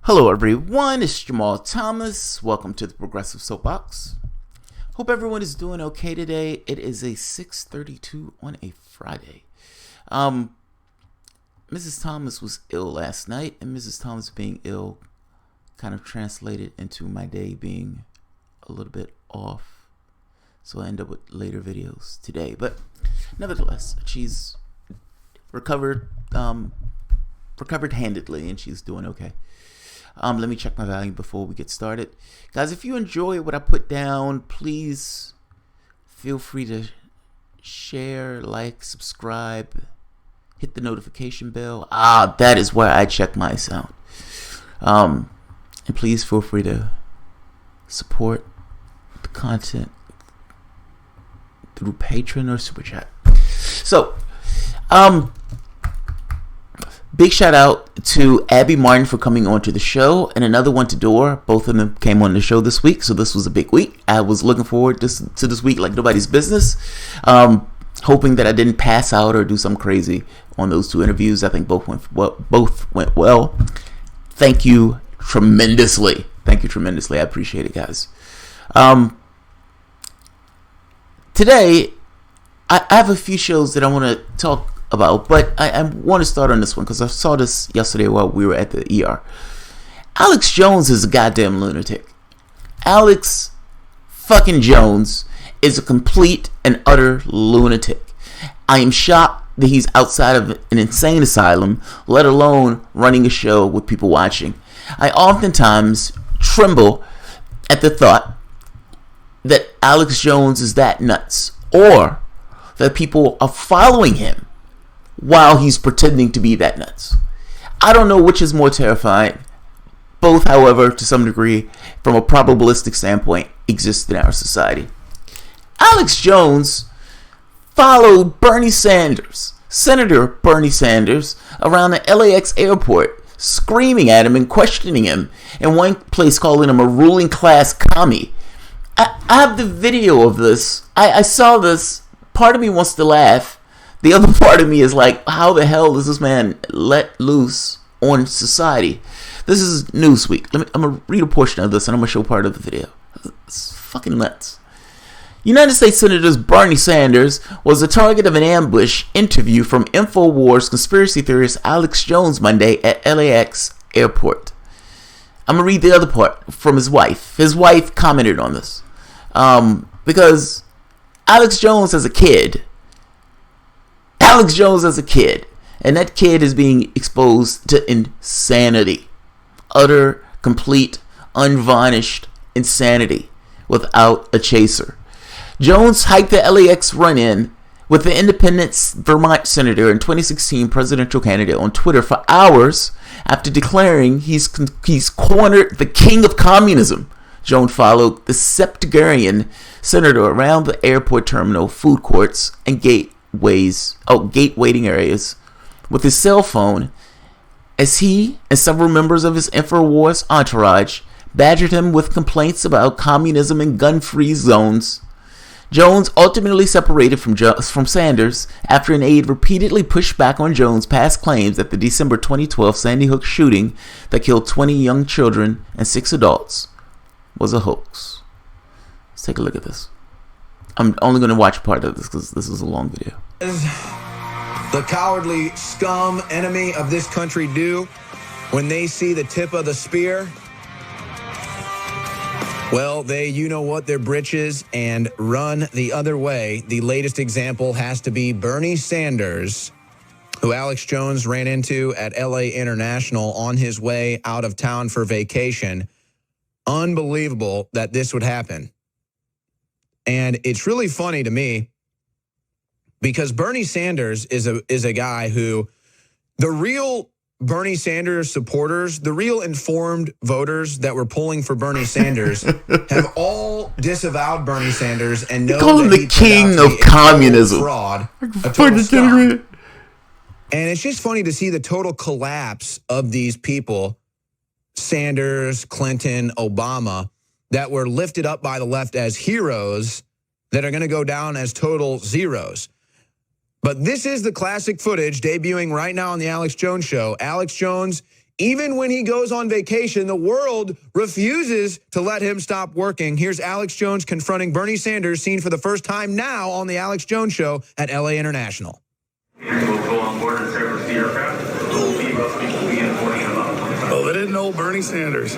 Hello everyone, it's Jamal Thomas. Welcome to the Progressive Soapbox. Hope everyone is doing okay today. It is a 6:32 on a Friday. Mrs. Thomas was ill last night, and Mrs. Thomas being ill kind of translated into my day being a little bit off. So I end up with later videos today. But nevertheless, she's recovered handedly, and she's doing okay. Let me check my volume before we get started. Guys, if you enjoy what I put down, please feel free to share, like, subscribe, hit the notification bell. That is where I check my sound. And please feel free to support the content through Patreon or Super Chat. So, big shout out to Abby Martin for coming on to the show, and another one to Dora. Both of them came on the show this week, so this was a big week. I was looking forward to this week like nobody's business, hoping that I didn't pass out or do something crazy on those two interviews. I think both went well. Thank you tremendously. I appreciate it, guys. Today, I have a few shows that I want to talk about, but I want to start on this one because I saw this yesterday while we were at the ER. Alex Jones is a goddamn lunatic. Alex fucking Jones is a complete and utter lunatic. I am shocked that he's outside of an insane asylum, let alone running a show with people watching. I oftentimes tremble at the thought that Alex Jones is that nuts, or that people are following him while he's pretending to be that nuts. I don't know which is more terrifying. Both, however, to some degree, from a probabilistic standpoint, exist in our society. Alex Jones followed Bernie Sanders, Senator Bernie Sanders, around the LAX airport, screaming at him and questioning him, in one place calling him a ruling class commie. I have the video of this. I saw this. Part of me wants to laugh. The other part of me is like, how the hell is this man let loose on society? This is Newsweek. I'm going to read a portion of this and I'm going to show part of the video. It's fucking nuts. United States Senator Bernie Sanders was the target of an ambush interview from InfoWars conspiracy theorist Alex Jones Monday at LAX airport. I'm going to read the other part from his wife. His wife commented on this. Because Alex Jones as a kid, and that kid is being exposed to insanity. Utter, complete, unvarnished insanity without a chaser. Jones hyped the LAX run-in with the independent Vermont senator and 2016 presidential candidate on Twitter for hours after declaring he's cornered the king of communism. Jones followed the septuagenarian senator around the airport terminal, food courts, and gate waiting areas with his cell phone as he and several members of his InfoWars entourage badgered him with complaints about communism and gun-free zones. Jones ultimately separated from Sanders after an aide repeatedly pushed back on Jones' past claims that the December 2012 Sandy Hook shooting that killed 20 young children and 6 adults was a hoax. Let's take a look at this. I'm only going to watch part of this because this is a long video. The cowardly scum enemy of this country do when they see the tip of the spear? Well, they you-know-what their britches and run the other way. The latest example has to be Bernie Sanders, who Alex Jones ran into at LA International on his way out of town for vacation. Unbelievable that this would happen. And it's really funny to me because Bernie Sanders is a guy who, the real Bernie Sanders supporters, the real informed voters that were polling for Bernie Sanders have all disavowed Bernie Sanders and know call him that the king of communism. Fraud, a total scum. And it's just funny to see the total collapse of these people, Sanders, Clinton, Obama, that were lifted up by the left as heroes that are going to go down as total zeros. But this is the classic footage debuting right now on the Alex Jones show. Alex Jones Even when he goes on vacation, the world refuses to let him stop working. Here's Alex Jones confronting Bernie Sanders, seen for the first time now on the Alex Jones Show at LA International. We'll go on board and service the aircraft. We'll be boarding in about 25. Oh, they didn't know Bernie Sanders.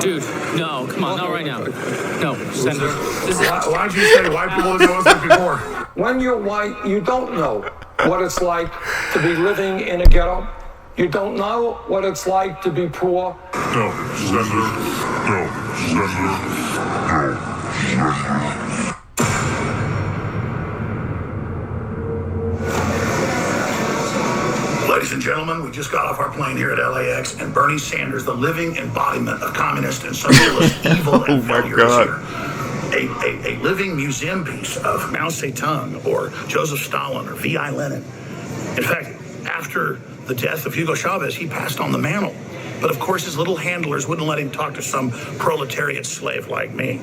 Dude, no, come on, not right now. No, Senator. Why'd you say white people didn't know us before? When you're white, you don't know what it's like to be living in a ghetto. You don't know what it's like to be poor. No, Senator. No, Senator. Ladies and gentlemen, we just got off our plane here at LAX, and Bernie Sanders, the living embodiment of communist and socialist evil and failure, is here. A living museum piece of Mao Zedong or Joseph Stalin or V.I. Lenin. In fact, after the death of Hugo Chavez, he passed on the mantle. But of course, his little handlers wouldn't let him talk to some proletariat slave like me.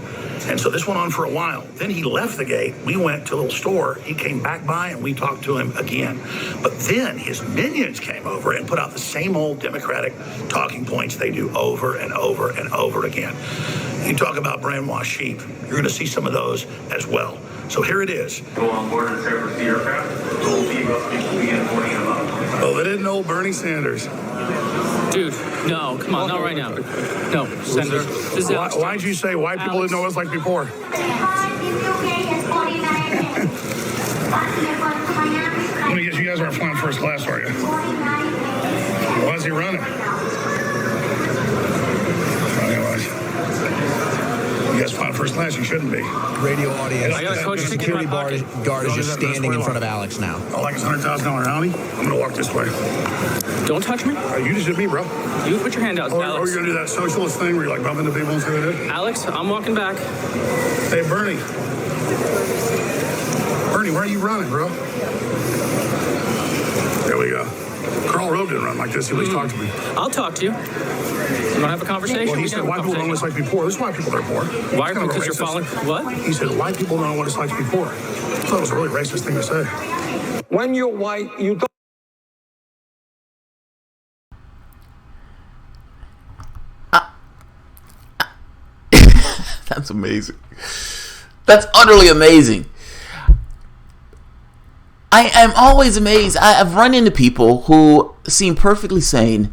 And so this went on for a while. Then he left the gate. We went to a little store. He came back by and we talked to him again. But then his minions came over and put out the same old Democratic talking points they do over and over and over again. You talk about brainwashed sheep. You're going to see some of those as well. So here it is. Go on board and service the aircraft. We'll be boarding in about 25. Oh, they didn't know Bernie Sanders. Dude, no, come on, not right now. No, Senator. This is Alex Why'd Jones. you say white people didn't know us like before? Let me guess, you guys aren't flying first class, are you? Why is he running? You guys flying first class, you shouldn't be. Radio audience. I got a coach The ticket in security my pocket. guard is just standing in front of Alex now. I like his $100,000 Audi. I'm gonna walk this way. Don't touch me. You just hit me, bro. You put your hand out, Or Alex. you're gonna do that socialist thing where you're like bumping into people and say they did? Alex, I'm walking back. Hey, Bernie. Bernie, where are you running, bro? There we go. Carl Rove didn't run like this. He at least talked to me. I'll talk to you. You want to have a conversation? Well, he We said can have a white people don't know what it's like to be poor. This is why people are poor. Why? It's kind of Because you're racist. falling. What? He said white people don't know what it's like to be poor. I thought it was a really racist thing to say. When you're white, you don't. That's amazing. That's utterly amazing. I am always amazed. I've run into people who seem perfectly sane,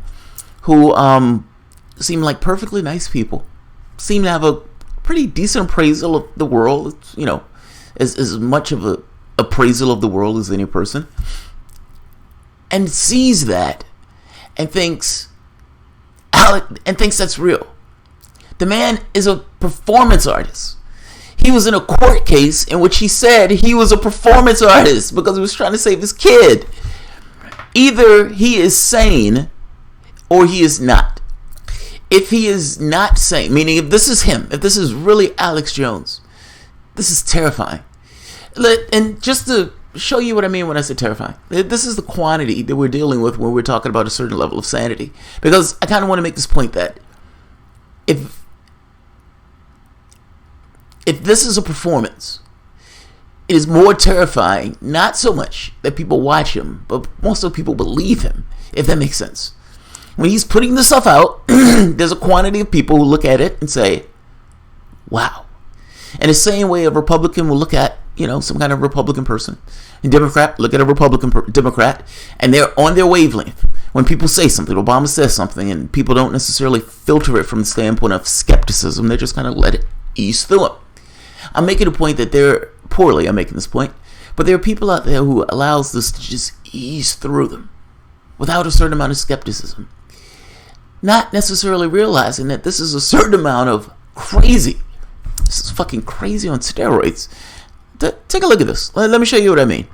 who seem like perfectly nice people, seem to have a pretty decent appraisal of the world, you know, as much of a appraisal of the world as any person, and sees that and thinks that's real. The man is a performance artist. He was in a court case in which he said he was a performance artist because he was trying to save his kid. Either he is sane or he is not. If he is not sane, meaning if this is him, if this is really Alex Jones, this is terrifying. And just to show you what I mean when I say terrifying, this is the quantity that we're dealing with when we're talking about a certain level of sanity. Because I kind of want to make this point that if this is a performance, it is more terrifying, not so much that people watch him, but most of the people believe him, if that makes sense. When he's putting this stuff out, there's a quantity of people who look at it and say, wow. And the same way a Republican will look at, you know, some kind of Republican person. A Democrat, look at a Republican Democrat, and they're on their wavelength. When people say something, Obama says something, and people don't necessarily filter it from the standpoint of skepticism, they just kind of let it ease through them. I'm making a point that I'm making this point, but there are people out there who allows this to just ease through them without a certain amount of skepticism. Not necessarily realizing that this is a certain amount of crazy. This is fucking crazy on steroids. Take a look at this. Let me show you what I mean.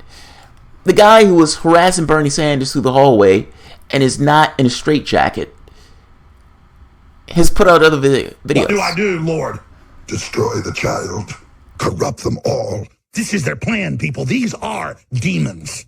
The guy who was harassing Bernie Sanders through the hallway and is not in a straitjacket has put out other videos. What do I do, Lord? Destroy the child. Corrupt them all. This is their plan, people. These are demons.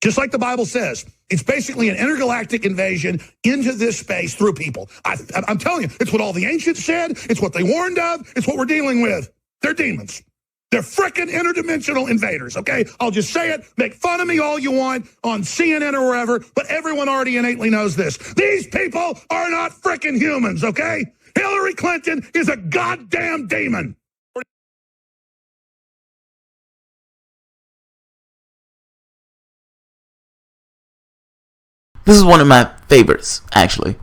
Just like the Bible says, it's basically an intergalactic invasion into this space through people. I'm telling you, it's what all the ancients said. It's what they warned of. It's what we're dealing with. They're demons. They're frickin' interdimensional invaders, okay? I'll just say it. Make fun of me all you want on CNN or wherever, but everyone already innately knows this. These people are not frickin' humans, okay? Hillary Clinton is a goddamn demon. This is one of my favorites, actually.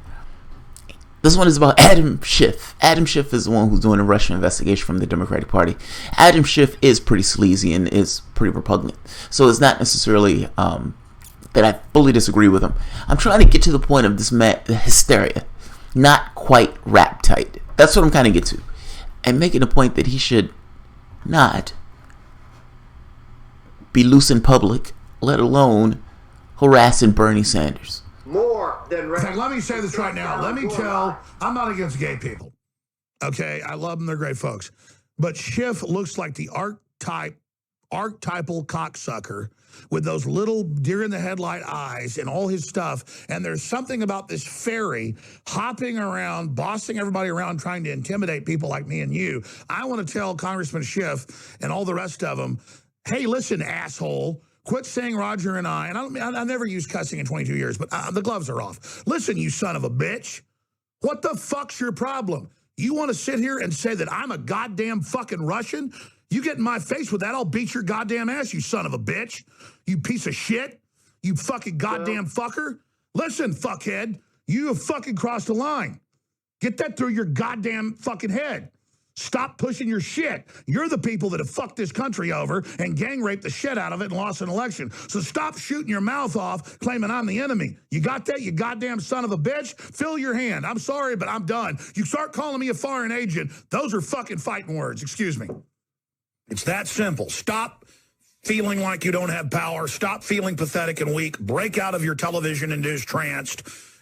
This one is about Adam Schiff. Adam Schiff is the one who's doing a Russian investigation from the Democratic Party. Adam Schiff is pretty sleazy and is pretty repugnant. So it's not necessarily that I fully disagree with him. I'm trying to get to the point of this hysteria. Not quite rap tight. That's what I'm kind of get to. And making the point that he should not be loose in public, let alone harassing Bernie Sanders. More than let me say this right now. Let me tell, I'm not against gay people. Okay, I love them. They're great folks. But Schiff looks like the archetypal cocksucker with those little deer-in-the-headlight eyes and all his stuff. And there's something about this fairy hopping around, bossing everybody around, trying to intimidate people like me and you. I want to tell Congressman Schiff and all the rest of them, hey, listen, asshole. Quit saying Roger and I never used cussing in 22 years, but the gloves are off. Listen, you son of a bitch. What the fuck's your problem? You want to sit here and say that I'm a goddamn fucking Russian? You get in my face with that, I'll beat your goddamn ass, you son of a bitch. You piece of shit. You fucking goddamn fucker. Listen, fuckhead, you have fucking crossed the line. Get that through your goddamn fucking head. Stop pushing your shit. You're the people that have fucked this country over and gang raped the shit out of it and lost an election. So stop shooting your mouth off claiming I'm the enemy. You got that, you goddamn son of a bitch? Fill your hand. I'm sorry, but I'm done. You start calling me a foreign agent, those are fucking fighting words. Excuse me. It's that simple. Stop feeling like you don't have power. Stop feeling pathetic and weak. Break out of your television-induced trance.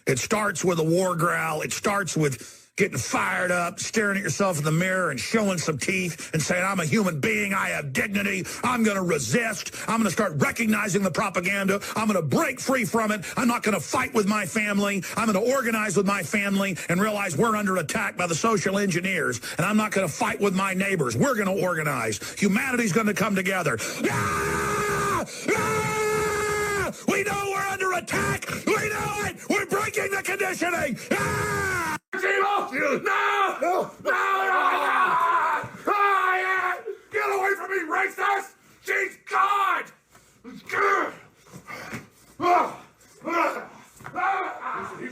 It starts with a war growl. It starts with getting fired up, staring at yourself in the mirror and showing some teeth and saying, I'm a human being, I have dignity, I'm going to resist, I'm going to start recognizing the propaganda, I'm going to break free from it, I'm not going to fight with my family, I'm going to organize with my family and realize we're under attack by the social engineers, and I'm not going to fight with my neighbors, we're going to organize, humanity's going to come together. Ah! Ah! We know we're under attack, we know it, we're breaking the conditioning. Ah! No! No! Get away from me, racist! She's God! He's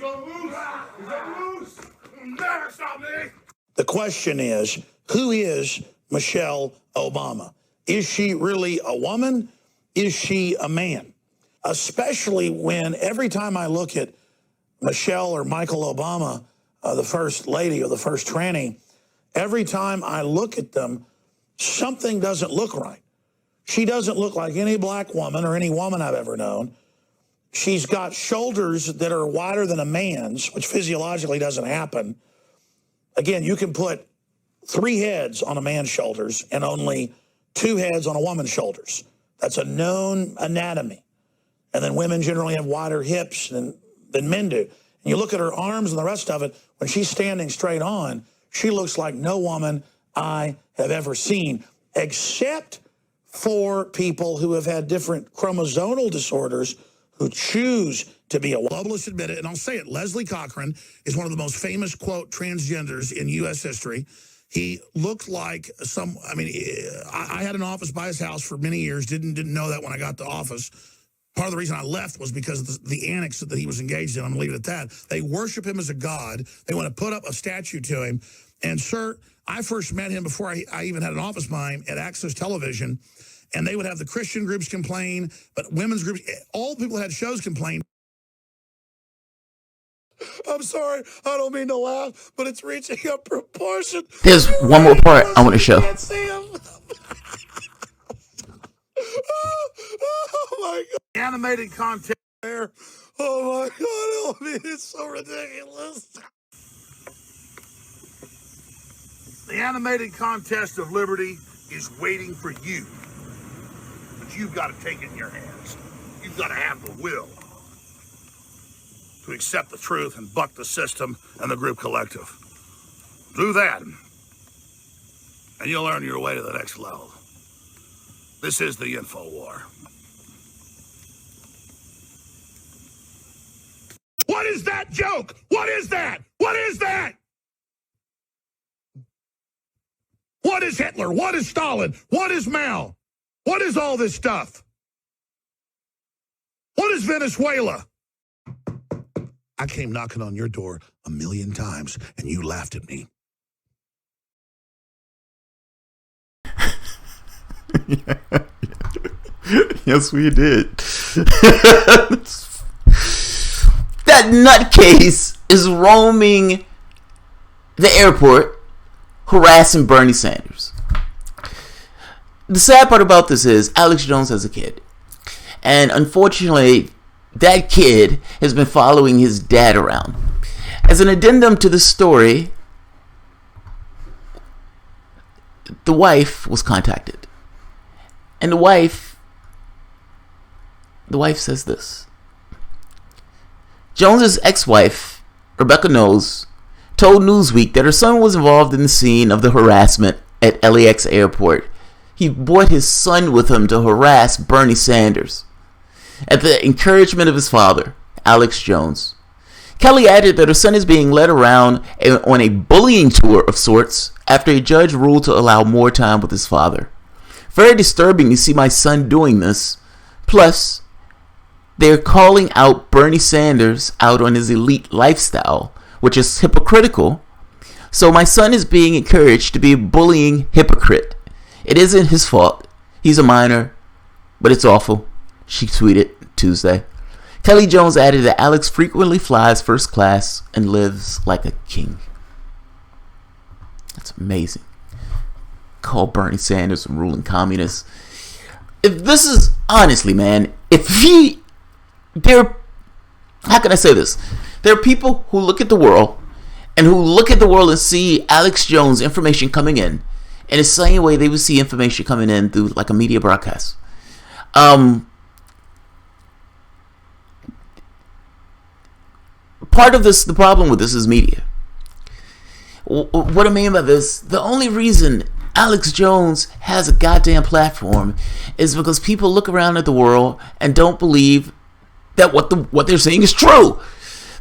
on loose! He's on loose! Never stop me! The question is, who is Michelle Obama? Is she really a woman? Is she a man? Especially when every time I look at Michelle or Michael Obama, the first lady or the first tranny, every time I look at them, something doesn't look right. She doesn't look like any black woman or any woman I've ever known. She's got shoulders that are wider than a man's, which physiologically doesn't happen. Again, you can put 3 heads on a man's shoulders and only 2 heads on a woman's shoulders. That's a known anatomy. And then women generally have wider hips than men do. And you look at her arms and the rest of it, when she's standing straight on, she looks like no woman I have ever seen, except for people who have had different chromosomal disorders who choose to be a woman. Globalists admit it, and I'll say it, Leslie Cochran is one of the most famous, quote, transgenders in U.S. history. He looked like I had an office by his house for many years, didn't know that when I got to office. Part of the reason I left was because of the annex that he was engaged in. I'm going to leave it at that. They worship him as a god. They want to put up a statue to him. And, sir, I first met him before I even had an office by him at Access Television. And they would have the Christian groups complain, but women's groups, all the people that had shows complain. I'm sorry, I don't mean to laugh, but it's reaching a proportion. There's one more part I want to show. Can't see him. Oh my God. The animated content there. Oh my God, it's so ridiculous. The animated contest of liberty is waiting for you. But you've got to take it in your hands. You've got to have the will to accept the truth and buck the system and the group collective. Do that, and you'll earn your way to the next level. This is the info war. What is that joke? What is that? What is that? What is Hitler? What is Stalin? What is Mao? What is all this stuff? What is Venezuela? I came knocking on your door 1,000,000 times, and you laughed at me. Yes, we did. That nutcase is roaming the airport, harassing Bernie Sanders. The sad part about this is Alex Jones has a kid. And unfortunately, that kid has been following his dad around. As an addendum to the story, the wife was contacted. And the wife says this. Jones's ex-wife, Rebecca Knowles, told Newsweek that her son was involved in the scene of the harassment at LAX airport. He brought his son with him to harass Bernie Sanders at the encouragement of his father, Alex Jones. Kelly added that her son is being led around on a bullying tour of sorts after a judge ruled to allow more time with his father. Very disturbing to see my son doing this. Plus, they're calling out Bernie Sanders out on his elite lifestyle, which is hypocritical. So my son is being encouraged to be a bullying hypocrite. It isn't his fault. He's a minor, but it's awful, she tweeted Tuesday. Kelly Jones added that Alex frequently flies first class and lives like a king. That's amazing. Call Bernie Sanders a ruling communist. If this is, honestly, man, how can I say this? There are people who look at the world and see Alex Jones information coming in the same way they would see information coming in through like a media broadcast. Part of this, the problem with this is media. What I mean by this, the only reason Alex Jones has a goddamn platform is because people look around at the world and don't believe that what they're saying is true.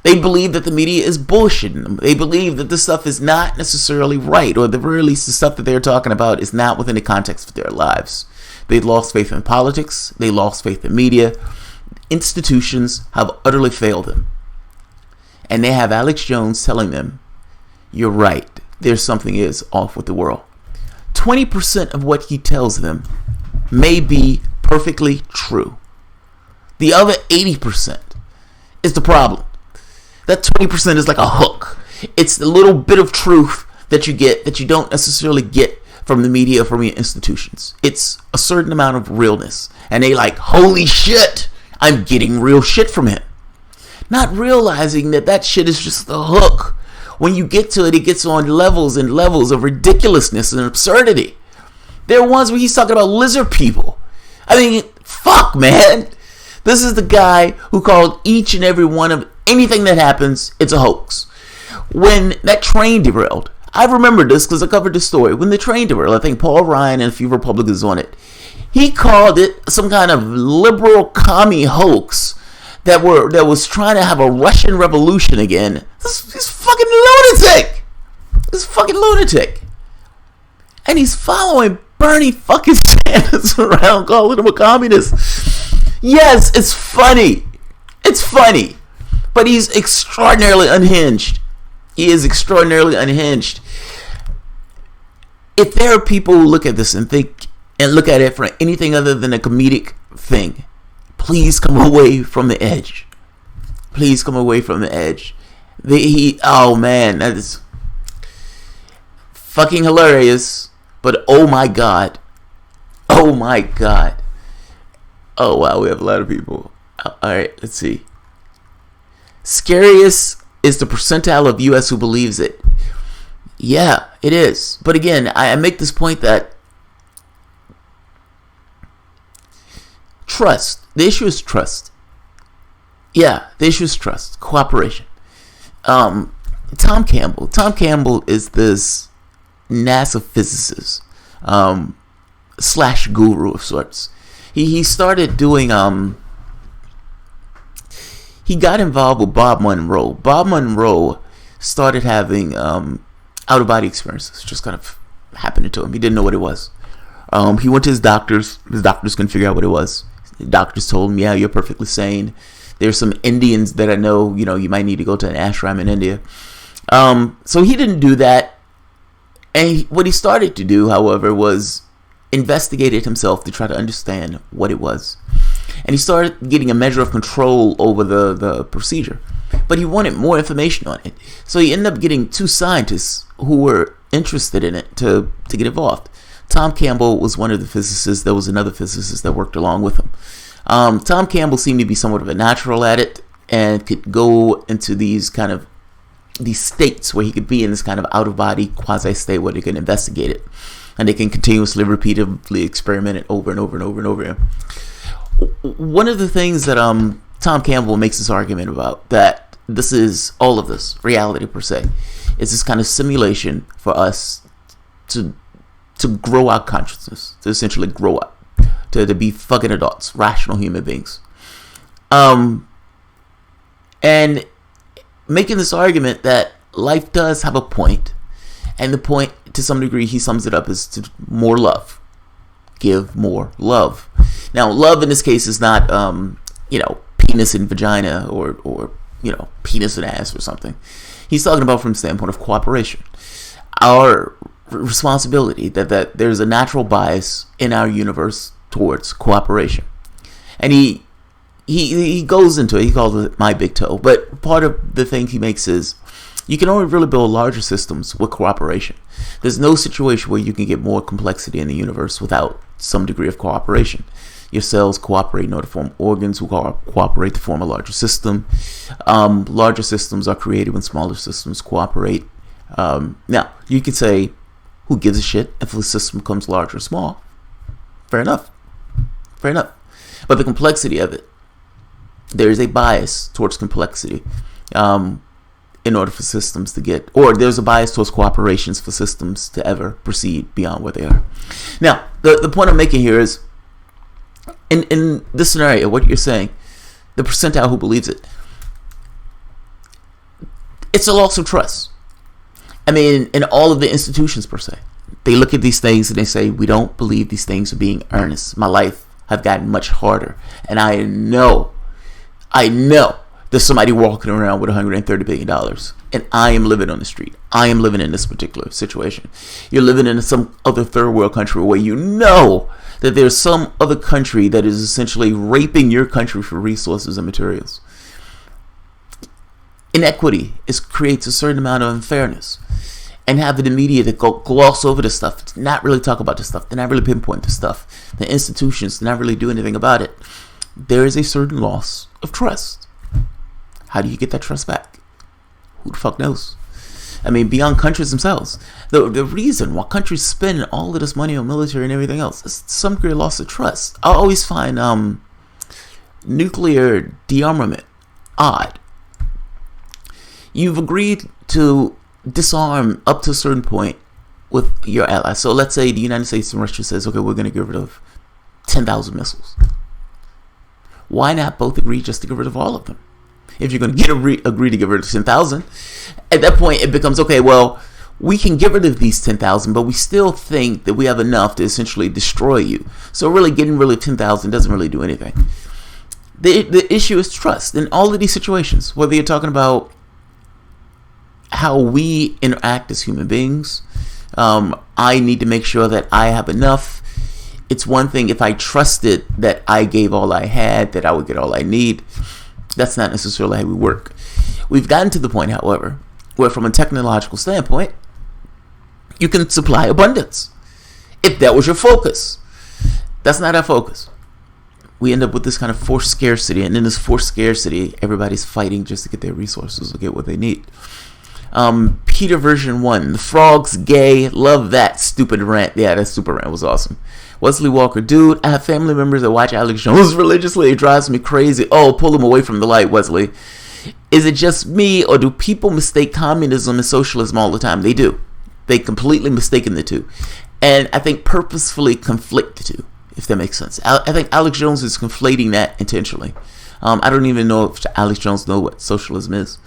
They believe that the media is bullshitting them. They believe that this stuff is not necessarily right, or at the very least the stuff that they're talking about is not within the context of their lives. They've lost faith in politics. They lost faith in media. Institutions have utterly failed them. And they have Alex Jones telling them, you're right, there's something is off with the world. 20% of what he tells them may be perfectly true. The other 80% is the problem. That 20% is like a hook. It's the little bit of truth that you get that you don't necessarily get from the media or from your institutions. It's a certain amount of realness. And they like, holy shit, I'm getting real shit from him. Not realizing that shit is just the hook. When you get to it, it gets on levels and levels of ridiculousness and absurdity. There are ones where he's talking about lizard people. I mean, fuck, man. This is the guy who called each and every one of anything that happens, it's a hoax. When that train derailed, I remember this because I covered the story. When the train derailed, I think Paul Ryan and a few Republicans on it, he called it some kind of liberal commie hoax that was trying to have a Russian revolution again. This fucking lunatic. This fucking lunatic. And he's following Bernie fucking Sanders around, calling him a communist. Yes, it's funny. It's funny. But he's extraordinarily unhinged. He is extraordinarily unhinged. If there are people who look at this and think and look at it for anything other than a comedic thing, please come away from the edge. Please come away from the edge. Oh man, that is fucking hilarious. But oh my god. Oh my god. Oh wow, we have a lot of people. Alright, let's see. Scariest is the percentile of US who believes it. Yeah, it is. But again, I make this point that trust. The issue is trust. Yeah, the issue is trust. Cooperation. Tom Campbell. Tom Campbell is this NASA physicist. slash guru of sorts. He started doing he got involved with Bob Monroe. Bob Monroe started having out of body experiences, just kind of happened to him. He didn't know what it was. He went to his doctors. His doctors couldn't figure out what it was. The doctors told him, "Yeah, you're perfectly sane. There's some Indians that I know. You might need to go to an ashram in India." So he didn't do that. And what he started to do, however, was investigate it himself to try to understand what it was. And he started getting a measure of control over the procedure. But he wanted more information on it. So he ended up getting two scientists who were interested in it to get involved. Tom Campbell was one of the physicists. There was another physicist that worked along with him. Tom Campbell seemed to be somewhat of a natural at it and could go into these states where he could be in this kind of out-of-body quasi-state where they can investigate it. And they can continuously, repeatedly experiment it over and over and over and over again. One of the things that Tom Campbell makes this argument about, that this is all of this, reality per se, is this kind of simulation for us to grow our consciousness, to essentially grow up, to be fucking adults, rational human beings. And making this argument that life does have a point, and the point, to some degree, he sums it up as to more love. Give more love. Now, love in this case is not, penis and vagina or penis and ass or something. He's talking about from the standpoint of cooperation. Our responsibility, that there's a natural bias in our universe towards cooperation. And he goes into it. He calls it my big toe. But part of the thing he makes is you can only really build larger systems with cooperation. There's no situation where you can get more complexity in the universe without some degree of cooperation. Your cells cooperate in order to form organs, who cooperate to form a larger system. Larger systems are created when smaller systems cooperate. Now, you could say, who gives a shit if the system becomes large or small? Fair enough. But the complexity of it, there is a bias towards complexity in order for systems to get, or there's a bias towards cooperations for systems to ever proceed beyond where they are. Now, the point I'm making here is, in this scenario, what you're saying, the percentile who believes it, it's a loss of trust. I mean, in all of the institutions per se, they look at these things and they say, we don't believe these things are being earnest. My life have gotten much harder, and I know there's somebody walking around with $130 billion, and I am living on the street. I am living in this particular situation. You're living in some other third world country where you know that there's some other country that is essentially raping your country for resources and materials. Inequity creates a certain amount of unfairness. And having the media to gloss over this stuff, to not really talk about this stuff, to not really pinpoint this stuff, the institutions to not really do anything about it, there is a certain loss of trust. How do you get that trust back? Who the fuck knows? I mean, beyond countries themselves, the reason why countries spend all of this money on military and everything else is some degree of loss of trust. I always find nuclear de-armament odd. You've agreed to disarm up to a certain point with your allies. So let's say the United States and Russia says, okay, we're going to get rid of 10,000 missiles. Why not both agree just to get rid of all of them? If you're going to agree to get rid of 10,000, at that point it becomes, okay, well, we can get rid of these 10,000, but we still think that we have enough to essentially destroy you. So really getting rid of 10,000 doesn't really do anything. The issue is trust in all of these situations, whether you're talking about how we interact as human beings. I need to make sure that I have enough. It's one thing if I trusted that I gave all I had, that I would get all I need. That's not necessarily how we work. We've gotten to the point, however, where from a technological standpoint, you can supply abundance. If that was your focus. That's not our focus. We end up with this kind of forced scarcity, and in this forced scarcity, everybody's fighting just to get their resources or get what they need. Peter version 1, the frog's gay, love that stupid rant. Yeah, that stupid rant was awesome. Wesley Walker, dude, I have family members that watch Alex Jones religiously. It drives me crazy. Oh, pull them away from the light, Wesley. Is it just me, or do people mistake communism and socialism all the time? They do. They completely mistaken the two. and I think purposefully conflict the two, if that makes sense. I think Alex Jones is conflating that intentionally. I don't even know if Alex Jones knows what socialism is.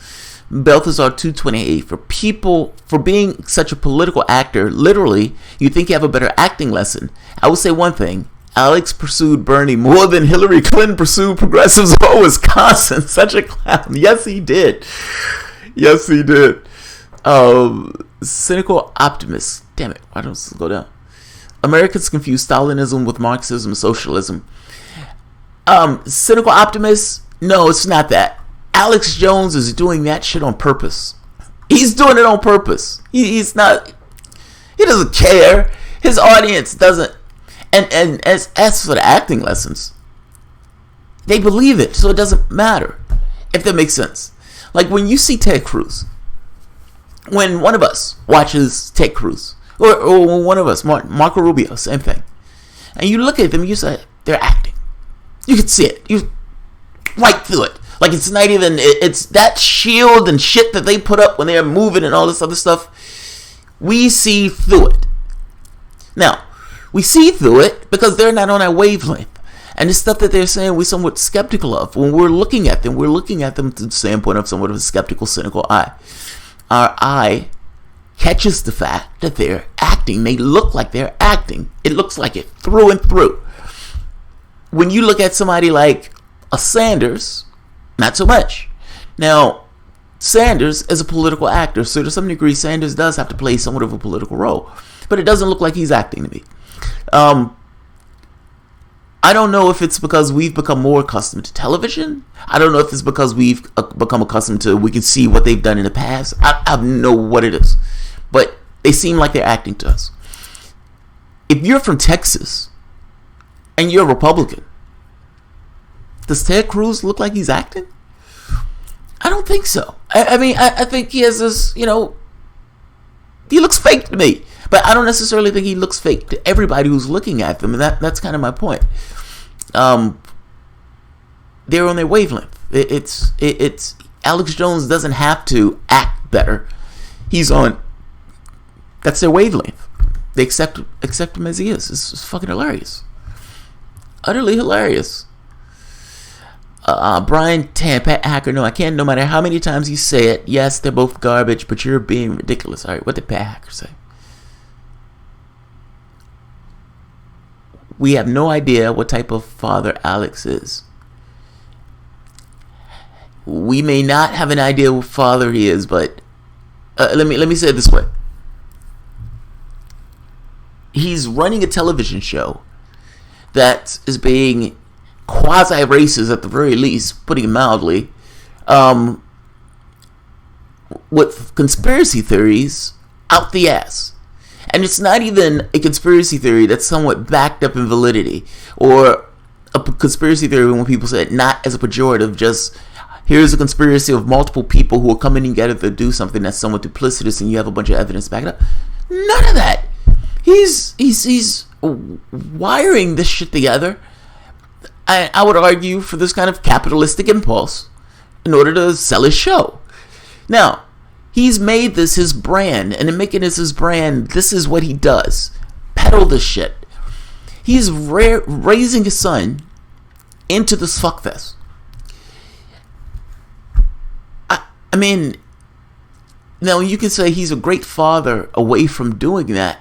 Balthazar 228, for being such a political actor, literally, you think you have a better acting lesson. I will say one thing. Alex pursued Bernie more than Hillary Clinton pursued progressives of Wisconsin. Such a clown. Yes, he did. Yes, he did. Cynical optimist. Damn it. Why don't this go down? Americans confuse Stalinism with Marxism and socialism. Cynical optimist? No, it's not that. Alex Jones is doing that shit on purpose. He's doing it on purpose. He's not. He doesn't care. His audience doesn't. And as for the acting lessons, they believe it, so it doesn't matter. If that makes sense. Like when you see Ted Cruz, when one of us watches Ted Cruz, or one of us, Marco Rubio, same thing, and you look at them, you say they're acting. You can see it. You right through it. Like it's not even. It's that shield and shit that they put up when they're moving and all this other stuff. We see through it. Now, we see through it because they're not on our wavelength. And the stuff that they're saying we're somewhat skeptical of. When we're looking at them through the standpoint of somewhat of a skeptical, cynical eye. Our eye catches the fact that they're acting. They look like they're acting. It looks like it through and through. When you look at somebody like a Sanders, not so much. Now, Sanders is a political actor, so to some degree, Sanders does have to play somewhat of a political role. But it doesn't look like he's acting to me. I don't know if it's because we've become more accustomed to television. I don't know if it's because we've become accustomed to, we can see what they've done in the past. I don't know what it is. But they seem like they're acting to us. If you're from Texas and you're a Republican, does Ted Cruz look like he's acting? I don't think so. I mean, I think he has this, he looks fake to me. But I don't necessarily think he looks fake to everybody who's looking at them. And that's kind of my point. They're on their wavelength. It's Alex Jones doesn't have to act better. He's on. That's their wavelength. They accept him as he is. It's fucking hilarious. Utterly hilarious. Brian Tan, Pat Hacker, no, I can't, no matter how many times you say it. Yes, they're both garbage, but you're being ridiculous. All right, what did Pat Hacker say? We have no idea what type of father Alex is. We may not have an idea what father he is, but let me say it this way. He's running a television show that is being quasi-racist at the very least, putting it mildly, with conspiracy theories out the ass. And it's not even a conspiracy theory that's somewhat backed up in validity, or a conspiracy theory when people say it not as a pejorative, just here's a conspiracy of multiple people who are coming together to do something that's somewhat duplicitous and you have a bunch of evidence to back it up. None of that. He's wiring this shit together, I would argue, for this kind of capitalistic impulse in order to sell his show. Now, he's made this his brand, and in making this his brand, this is what he does. Peddle this shit. He's raising his son into this fuckfest. I mean, now you can say he's a great father away from doing that.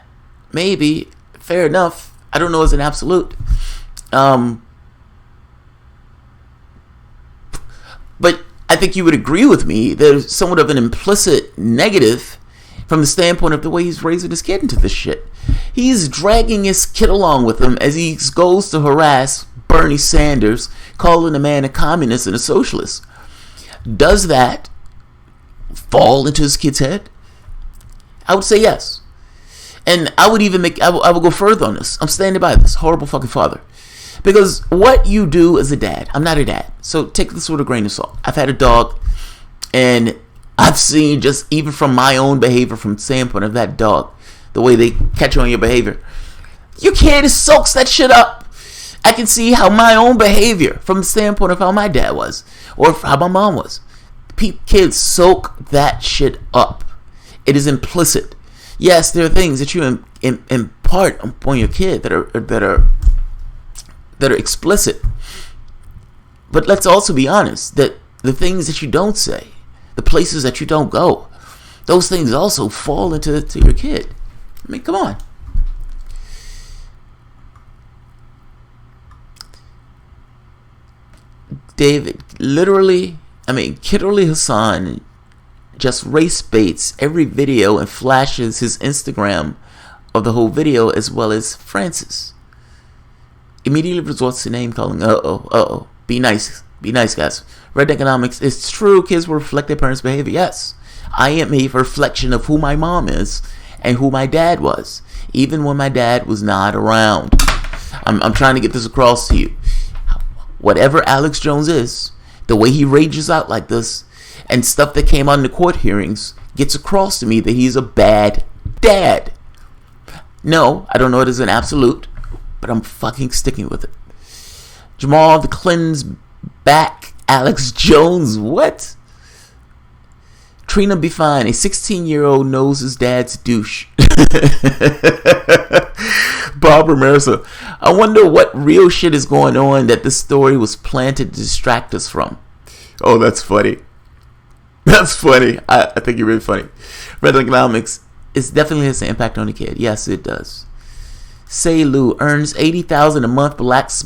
Maybe. Fair enough. I don't know as an absolute. But I think you would agree with me. There's somewhat of an implicit negative from the standpoint of the way he's raising his kid into this shit. He's dragging his kid along with him as he goes to harass Bernie Sanders, calling a man a communist and a socialist. Does that fall into his kid's head? I would say yes. And I would even I would go further on this. I'm standing by this. Horrible fucking father. Because what you do as a dad, I'm not a dad, so take this with a grain of salt. I've had a dog, and I've seen, just even from my own behavior, from the standpoint of that dog, the way they catch on your behavior. Your kid soaks that shit up. I can see how my own behavior, from the standpoint of how my dad was, or how my mom was. Kids soak that shit up. It is implicit. Yes, there are things that you part on your kid that are explicit. But let's also be honest that the things that you don't say, the places that you don't go, those things also fall into your kid. I mean, come on. David, Kidderly Hassan just race baits every video and flashes his Instagram of the whole video, as well as Francis. Immediately resorts to name calling. Be nice, guys. Red economics. It's true, kids will reflect their parents' behavior. Yes, I am a reflection of who my mom is and who my dad was, even when my dad was not around. I'm trying to get this across to you. Whatever Alex Jones is, the way he rages out like this, and stuff that came out in the court hearings, gets across to me that he's a bad dad. No, I don't know it as an absolute, but I'm fucking sticking with it. Jamal the Cleanse back Alex Jones. What? Trina be fine. A 16-year-old knows his dad's douche. Barbara Mercer. I wonder what real shit is going on that this story was planted to distract us from. Oh, that's funny. That's funny. I think you're really funny. Red economics. It definitely has an impact on the kid. Yes, it does. Say Lou earns $80,000 a month but lacks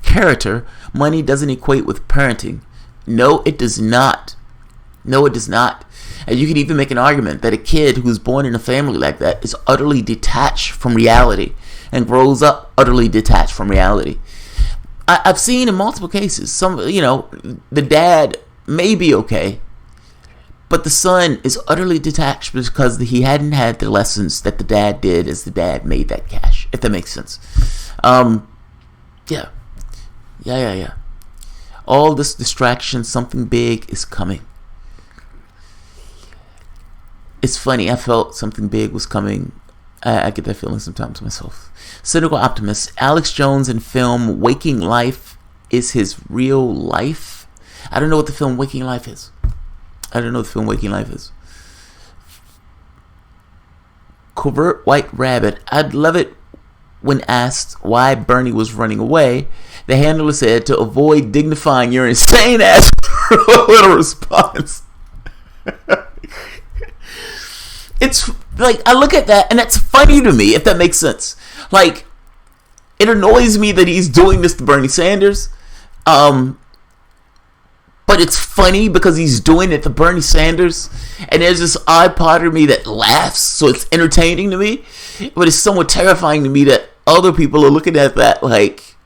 character. Money doesn't equate with parenting. No, it does not. No, it does not. And you could even make an argument that a kid who's born in a family like that is utterly detached from reality and grows up utterly detached from reality. I've seen in multiple cases, the dad may be okay, but the son is utterly detached because he hadn't had the lessons that the dad did as the dad made that cash, if that makes sense. Yeah. All this distraction, something big is coming. It's funny, I felt something big was coming. I get that feeling sometimes myself. Cynical optimist. Alex Jones in film Waking Life is his real life. I don't know what the film Waking Life is. Covert White Rabbit. I'd love it when asked why Bernie was running away. The handler said to avoid dignifying your insane ass with a response. It's like, I look at that and that's funny to me, if that makes sense. Like, it annoys me that he's doing this to Bernie Sanders. But it's funny because he's doing it to Bernie Sanders. And there's this odd part of me that laughs, so it's entertaining to me. But it's somewhat terrifying to me that other people are looking at that like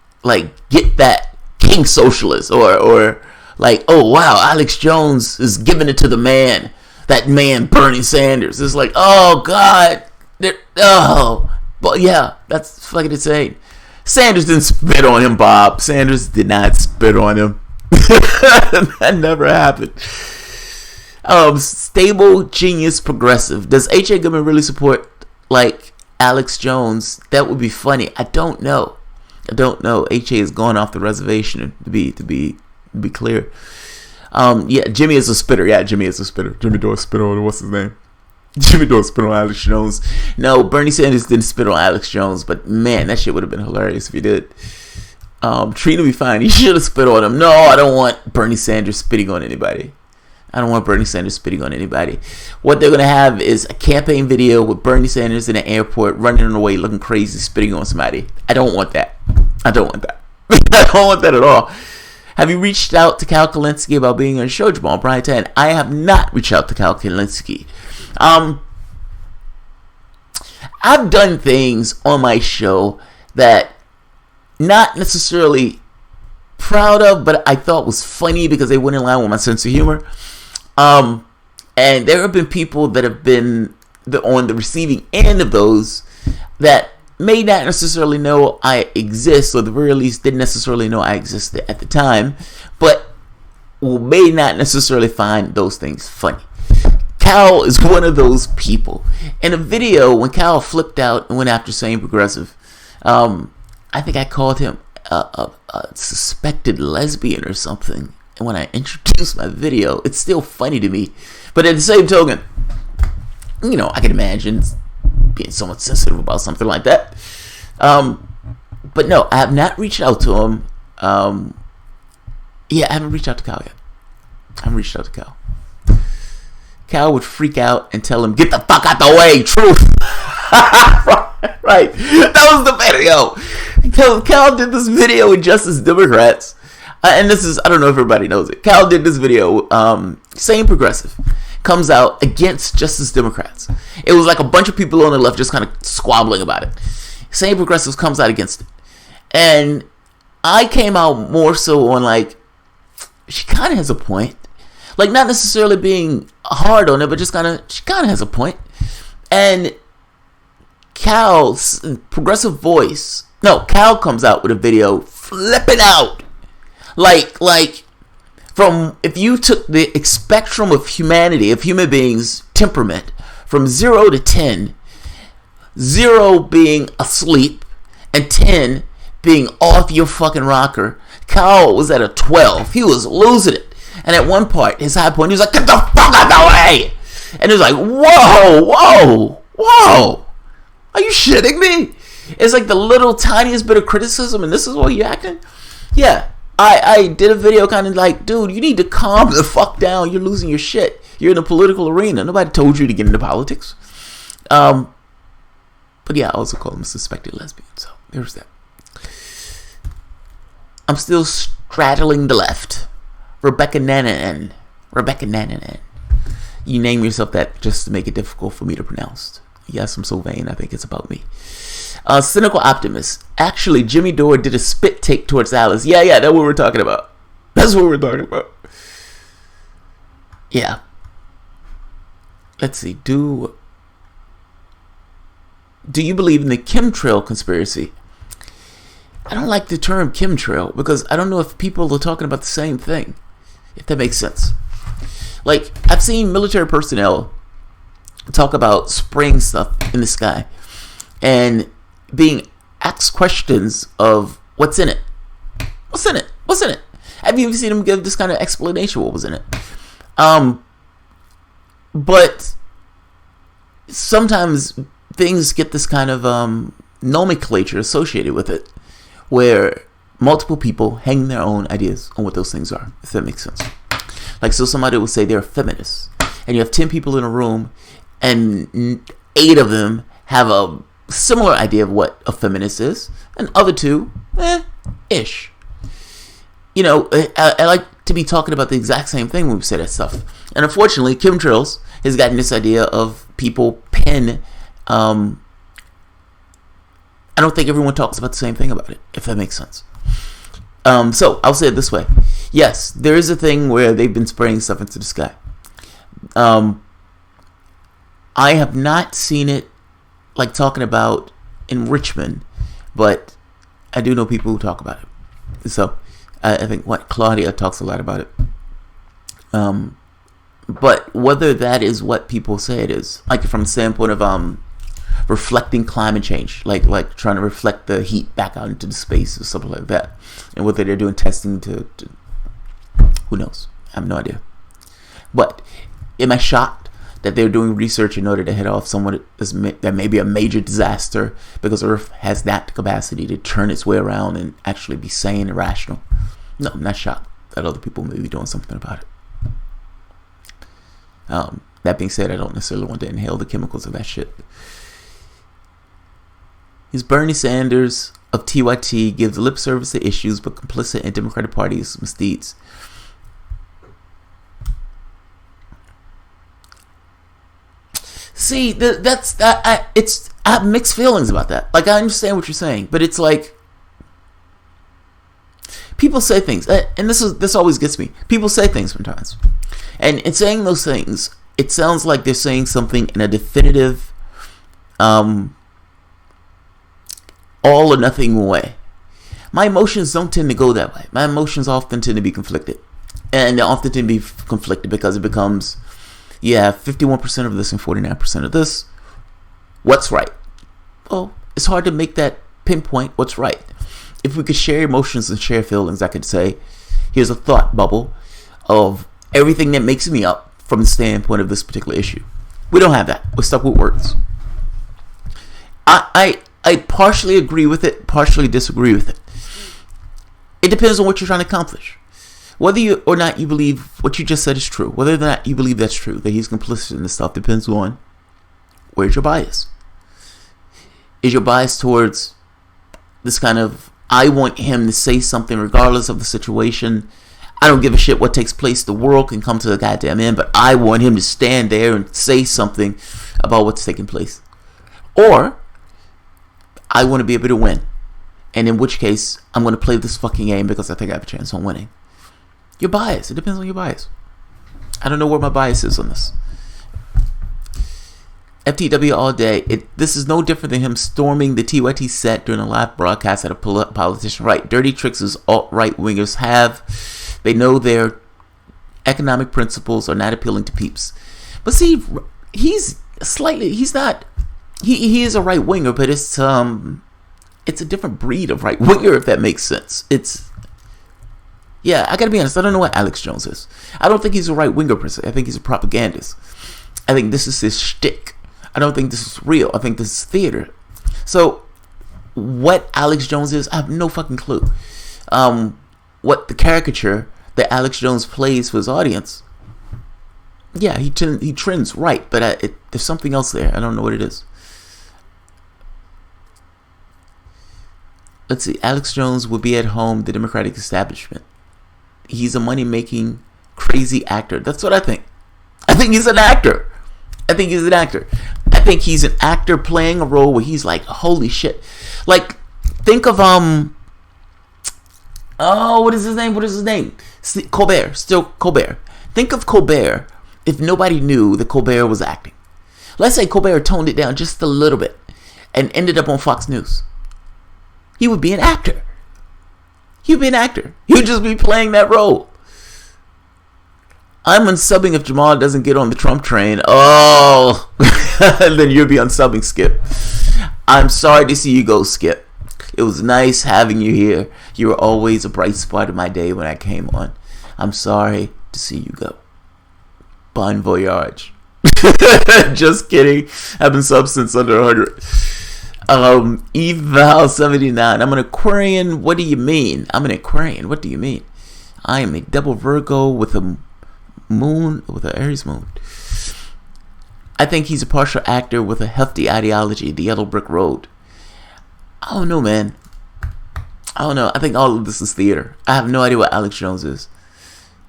get that king socialist. Or like, oh wow, Alex Jones is giving it to the man. That man, Bernie Sanders. It's like, oh, God. But yeah, that's fucking insane. Sanders didn't spit on him, Bob. Sanders did not spit on him. That never happened. Stable, genius, progressive. Does H.A. Goodman really support, like, Alex Jones? That would be funny. I don't know. H.A. has gone off the reservation, to be clear. Jimmy is a spitter. Jimmy Dore spit on, what's his name? Jimmy Dore spit on Alex Jones. No, Bernie Sanders didn't spit on Alex Jones, but man, that shit would have been hilarious if he did. Trina be fine. He should have spit on him. No, I don't want Bernie Sanders spitting on anybody. What they're going to have is a campaign video with Bernie Sanders in an airport running away looking crazy, spitting on somebody. I don't want that. I don't want that at all. Have you reached out to Cal Kalinske about being on the show, Jamal? Brian 10. I have not reached out to Cal Kalinske. I've done things on my show that not necessarily proud of, but I thought was funny because they went in line with my sense of humor. And there have been people that have been on the receiving end of those that may not necessarily know I exist, or at the very least didn't necessarily know I existed at the time, but may not necessarily find those things funny. Cal is one of those people. In a video, when Cal flipped out and went after saying progressive, I think I called him a suspected lesbian or something. And when I introduced my video, it's still funny to me. But at the same token, I can imagine being somewhat sensitive about something like that. But no, I have not reached out to him. Yeah, I haven't reached out to Cal yet. I haven't reached out to Cal. Cal would freak out and tell him, "Get the fuck out the way, truth." Right. That was the video. Cal did this video with Justice Democrats. And this is, I don't know if everybody knows it. Cal did this video, same progressive, comes out against Justice Democrats. It was like a bunch of people on the left just kind of squabbling about it. Same progressives comes out against it. And I came out more so on like, she kind of has a point. Like, not necessarily being hard on it, but just she kind of has a point. And Cal's progressive voice, Cal comes out with a video flipping out. Like, from, if you took the spectrum of humanity, of human beings' temperament, from 0 to 10, 0 being asleep, and 10 being off your fucking rocker, Cal was at a 12. He was losing it. And at one part, his high point, he was like, "Get the fuck out the way!" And it was like, whoa. Are you shitting me? It's like the little tiniest bit of criticism, and this is what you're acting? Yeah. I did a video kind of like, dude, you need to calm the fuck down. You're losing your shit. You're in the political arena. Nobody told you to get into politics. But yeah, I also call him a suspected lesbian. So there's that. I'm still straddling the left. Rebecca Nananen. You name yourself that just to make it difficult for me to pronounce. Yes, I'm so vain. I think it's about me. Cynical optimist. Actually, Jimmy Dore did a spit take towards Alice. Yeah, that's what we're talking about. Yeah. Let's see. Do you believe in the chemtrail conspiracy? I don't like the term chemtrail because I don't know if people are talking about the same thing. If that makes sense. Like, I've seen military personnel talk about spraying stuff in the sky and being asked questions of what's in it. I've even seen them give this kind of explanation what was in it. But sometimes things get this kind of nomenclature associated with it, where multiple people hang their own ideas on what those things are, if that makes sense. Like, so somebody will say they're a feminist, and you have 10 people in a room, and 8 of them have a similar idea of what a feminist is, and other 2, ish. You know, I like to be talking about the exact same thing when we say that stuff. And unfortunately, Chemtrails has gotten this idea of people pen. I don't think everyone talks about the same thing about it, if that makes sense. So I'll say it this way. Yes, there is a thing where they've been spraying stuff into the sky. I have not seen it like talking about in Richmond, but I do know people who talk about it. So I think Claudia talks a lot about it. But whether that is what people say it is, like from the standpoint of reflecting climate change, like trying to reflect the heat back out into the space or something like that, and whether they're doing testing to who knows? I have no idea. But am I shocked that they're doing research in order to head off someone that may be a major disaster because Earth has that capacity to turn its way around and actually be sane and rational? No, I'm not shocked that other people may be doing something about it. That being said, I don't necessarily want to inhale the chemicals of that shit. Is Bernie Sanders of TYT gives lip service to issues but complicit in Democratic Party's misdeeds? See, I have mixed feelings about that. Like, I understand what you're saying, but it's like people say things, and this always gets me. People say things sometimes, and in saying those things, it sounds like they're saying something in a definitive, all or nothing way. My emotions don't tend to go that way. My emotions often tend to be conflicted, and they often tend to be conflicted because it becomes, yeah, 51% of this and 49% of this. What's right? Well, it's hard to make that pinpoint what's right. If we could share emotions and share feelings, I could say, here's a thought bubble of everything that makes me up from the standpoint of this particular issue. We don't have that. We're stuck with words. I partially agree with it, partially disagree with it. It depends on what you're trying to accomplish. Whether you or not you believe what you just said is true, whether or not you believe that's true, that he's complicit in this stuff, depends on where's your bias. Is your bias towards this kind of, I want him to say something regardless of the situation. I don't give a shit what takes place. The world can come to a goddamn end, but I want him to stand there and say something about what's taking place. Or, I want to be able to win. And in which case, I'm going to play this fucking game because I think I have a chance on winning. Your bias. It depends on your bias. I don't know where my bias is on this. FTW all day. This is no different than him storming the TYT set during a live broadcast at a politician. Right. Dirty tricks as alt-right wingers have. They know their economic principles are not appealing to peeps. But see, he is a right winger, but it's a different breed of right winger, if that makes sense. I gotta be honest, I don't know what Alex Jones is. I don't think he's a right winger person. I think he's a propagandist. I think this is his shtick. I don't think this is real. I think this is theater. So, what Alex Jones is, I have no fucking clue. What the caricature that Alex Jones plays for his audience, yeah, he trends right, but there's something else there. I don't know what it is. Let's see. Alex Jones will be at home, the Democratic establishment. He's a money-making, crazy actor. That's what I think. I think he's an actor. I think he's an actor playing a role where he's like, holy shit. Like, think of, what is his name? Colbert. Still Colbert. Think of Colbert if nobody knew that Colbert was acting. Let's say Colbert toned it down just a little bit and ended up on Fox News. He would be an actor. He would just be playing that role. I'm unsubbing if Jamal doesn't get on the Trump train. Oh, then you'll be unsubbing, Skip. I'm sorry to see you go, Skip. It was nice having you here. You were always a bright spot of my day when I came on. I'm sorry to see you go. Bon voyage. Just kidding. I've been subbed since under 100. Eval79. I'm an Aquarian. What do you mean? I'm an Aquarian. What do you mean? I am a double Virgo with a moon, with an Aries moon. I think he's a partial actor with a hefty ideology, the yellow brick road. I don't know, man. I don't know. I think all of this is theater. I have no idea what Alex Jones is.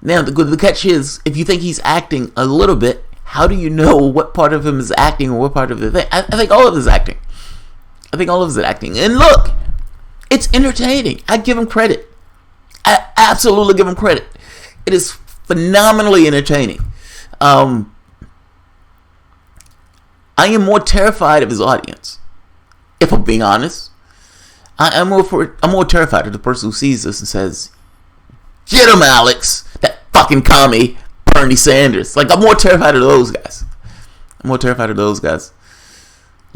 Now, the catch is, if you think he's acting a little bit, how do you know what part of him is acting or what part of the thing? I think all of it is acting. And look, it's entertaining. I give him credit. I absolutely give him credit. It is phenomenally entertaining. I am more terrified of his audience, if I'm being honest. I'm more terrified of the person who sees this and says, "Get him, Alex! That fucking commie, Bernie Sanders." Like, I'm more terrified of those guys.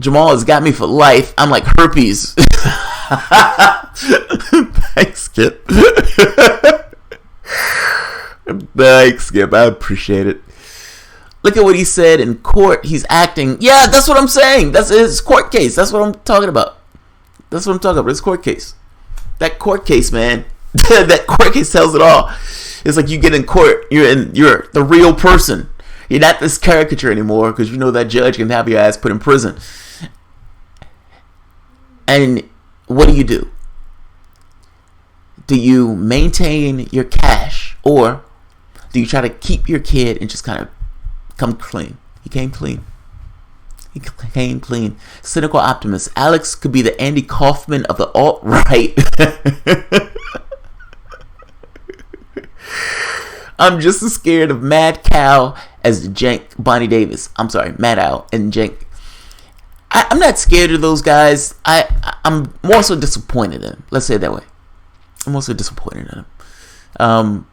Jamal has got me for life. I'm like herpes. Thanks, Skip. Thanks, Skip. I appreciate it. Look at what he said in court. He's acting. Yeah, that's what I'm saying. That's his court case. That's what I'm talking about. His court case. That court case, man. That court case tells it all. It's like you get in court. You're the real person. You're not this caricature anymore because you know that judge can have your ass put in prison. And what do? Do you maintain your cash, or do you try to keep your kid and just kind of come clean? He came clean. Cynical optimist. Alex could be the Andy Kaufman of the alt-right. I'm just as scared of Mad Cow as Jank Bonnie Davis. I'm sorry, Mad Owl and Jank. I'm not scared of those guys. I'm more so disappointed in them. Let's say it that way. I'm also disappointed in them.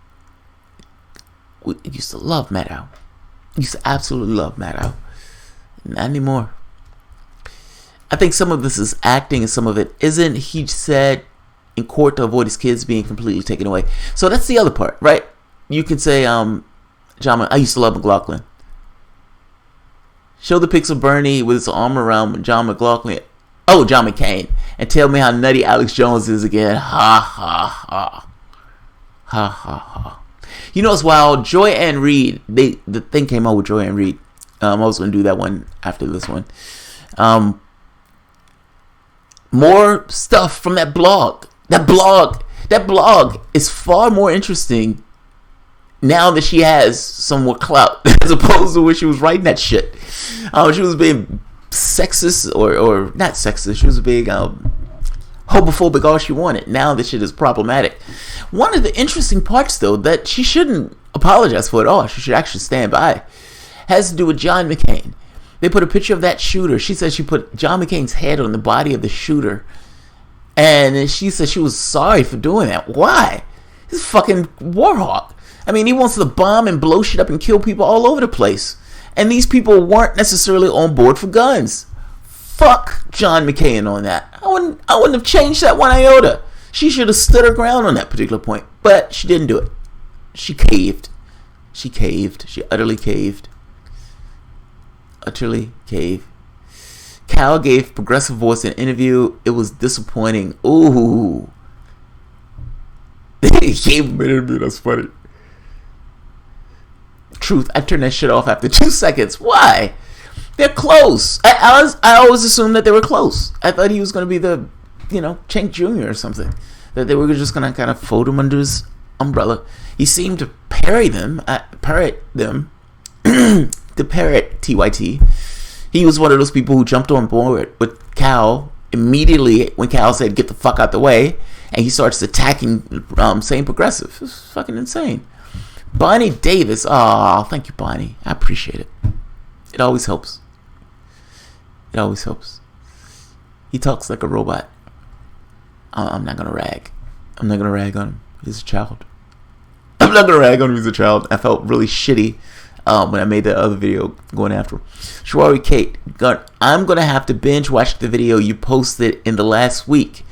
We used to love Mad Owl. Used to absolutely love Mad Owl. Not anymore. I think some of this is acting and some of it isn't. He said in court to avoid his kids being completely taken away. So that's the other part, right? You can say, John, I used to love McLaughlin. Show the pics of Bernie with his arm around John McLaughlin. Oh, John McCain. And tell me how nutty Alex Jones is again. Ha ha ha. Ha ha ha. You know, it's wild. Joy Ann Reid, the thing came out with Joy Ann Reid. I was going to do that one after this one. More stuff from that blog. That blog is far more interesting now that she has some more clout as opposed to when she was writing that shit. She was being sexist or not sexist. She was being homophobic all she wanted. Now this shit is problematic. One of the interesting parts, though, that she shouldn't apologize for at all, she should actually stand by, has to do with John McCain. They put a picture of that shooter. She said she put John McCain's head on the body of the shooter. And she said she was sorry for doing that. Why? He's a fucking war hawk. I mean, he wants to bomb and blow shit up and kill people all over the place. And these people weren't necessarily on board for guns. Fuck John McCain on that. I wouldn't have changed that one iota. She should have stood her ground on that particular point. But she didn't do it. She caved. She utterly caved. Cal gave Progressive Voice an interview. It was disappointing. Ooh. He gave him an interview. That's funny. Truth, I turned that shit off after 2 seconds. Why? They're close. I always assumed that they were close. I thought he was going to be the, Cenk Jr. or something. That they were just going to kind of fold him under his umbrella. He seemed to parrot them. To parrot TYT. He was one of those people who jumped on board with Cal immediately when Cal said, get the fuck out the way. And he starts attacking same progressive. It's fucking insane. Bonnie Davis. Oh, thank you, Bonnie. I appreciate it. It always helps. He talks like a robot. I'm not going to rag. I'm not going to rag on him. He's a child. I'm not going to rag on him. He's a child. I felt really shitty when I made that other video going after him. Shawari Kate, I'm going to have to binge watch the video you posted in the last week.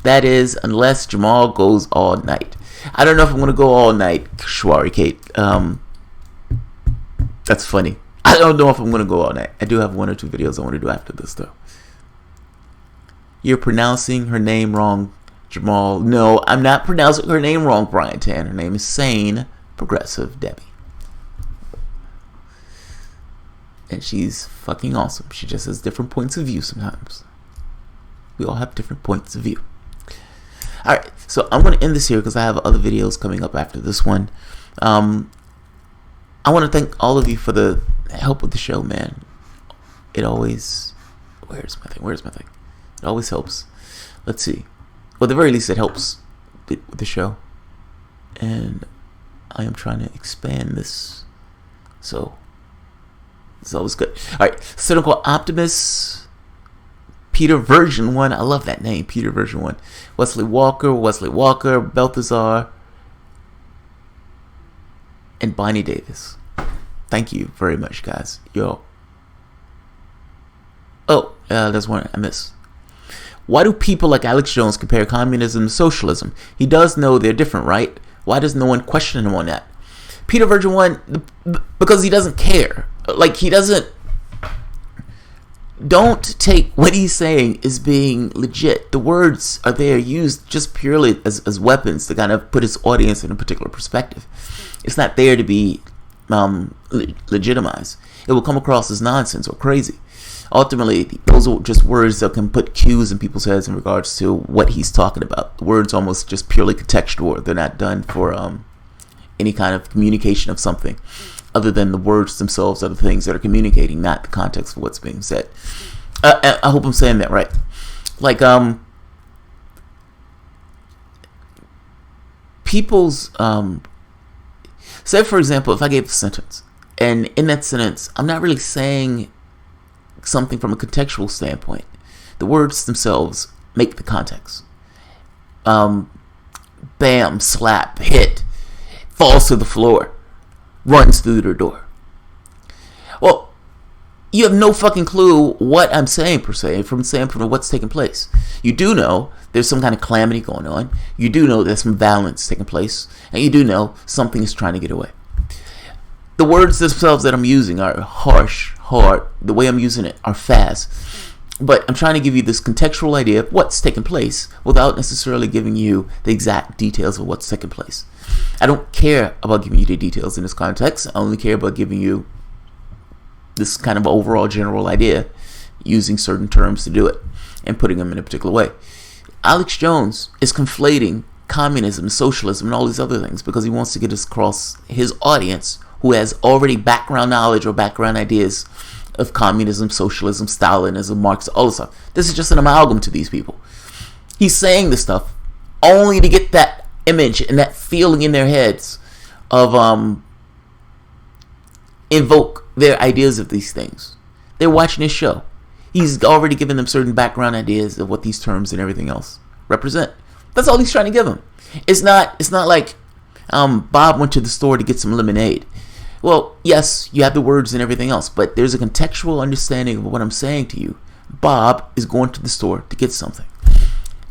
That is, unless Jamal goes all night. I don't know if I'm going to go all night, Shawari Kate. That's funny. I don't know if I'm going to go all night. I do have 1 or 2 videos I want to do after this, though. You're pronouncing her name wrong, Jamal. No, I'm not pronouncing her name wrong, Brian Tan. Her name is Sane Progressive Debbie. And she's fucking awesome. She just has different points of view sometimes. We all have different points of view. Alright, so I'm going to end this here because I have other videos coming up after this one. I want to thank all of you for the help with the show, man. It always... Where's my thing? It always helps. Let's see. Well, at the very least, it helps with the show. And I am trying to expand this. So... it's always good. Alright, Cynical Optimus, Peter Version 1. I love that name, Peter Version 1. Wesley Walker, Balthazar, and Bonnie Davis. Thank you very much, guys. There's one I missed. Why do people like Alex Jones compare communism to socialism? He does know they're different, right? Why does no one question him on that? Peter Virgin 1, because he doesn't care. Like, he doesn't... Don't take what he's saying as being legit. The words are there used just purely as weapons to kind of put his audience in a particular perspective. It's not there to be legitimized. It will come across as nonsense or crazy. Ultimately, those are just words that can put cues in people's heads in regards to what he's talking about. The words almost just purely contextual. They're not done for any kind of communication of something other than the words themselves are the things that are communicating, not the context of what's being said. I hope I'm saying that right. Like, people's, say for example, if I gave a sentence, and in that sentence, I'm not really saying something from a contextual standpoint. The words themselves make the context. Bam, slap, hit, falls to the floor, runs through the door. Well, you have no fucking clue what I'm saying per se from what's taking place. You do know there's some kind of calamity going on. You do know there's some violence taking place, and you do know something is trying to get away. The words themselves that I'm using are harsh, hard. The way I'm using it are fast. But I'm trying to give you this contextual idea of what's taking place without necessarily giving you the exact details of what's taking place. I don't care about giving you the details in this context. I only care about giving you this kind of overall general idea, using certain terms to do it and putting them in a particular way. Alex Jones is conflating communism, socialism, and all these other things because he wants to get across his audience who has already background knowledge or background ideas of communism, socialism, Stalinism, Marx, all this stuff. This is just an amalgam to these people. He's saying this stuff only to get that image and that feeling in their heads of invoke their ideas of these things. They're watching his show. He's already given them certain background ideas of what these terms and everything else represent. That's all he's trying to give them. It's not like Bob went to the store to get some lemonade. Well, yes, you have the words and everything else, but there's a contextual understanding of what I'm saying to you. Bob is going to the store to get something.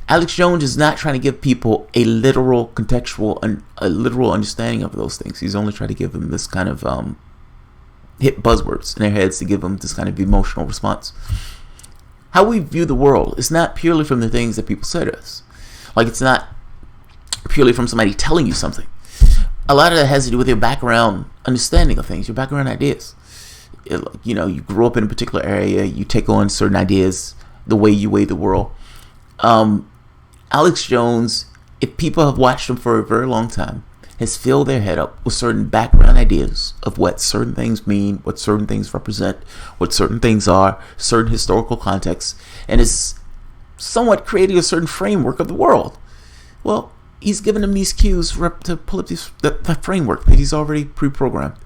Alex Jones is not trying to give people a literal contextual and a literal understanding of those things. He's only trying to give them this kind of hit buzzwords in their heads to give them this kind of emotional response. How we view the world is not purely from the things that people say to us. Like, it's not purely from somebody telling you something. A lot of that has to do with your background understanding of things, your background ideas. You grew up in a particular area, you take on certain ideas, the way you weigh the world. Alex Jones, if people have watched him for a very long time, has filled their head up with certain background ideas of what certain things mean, what certain things represent, what certain things are, certain historical contexts, and is somewhat creating a certain framework of the world. Well, he's given them these cues to pull up the framework that he's already pre-programmed.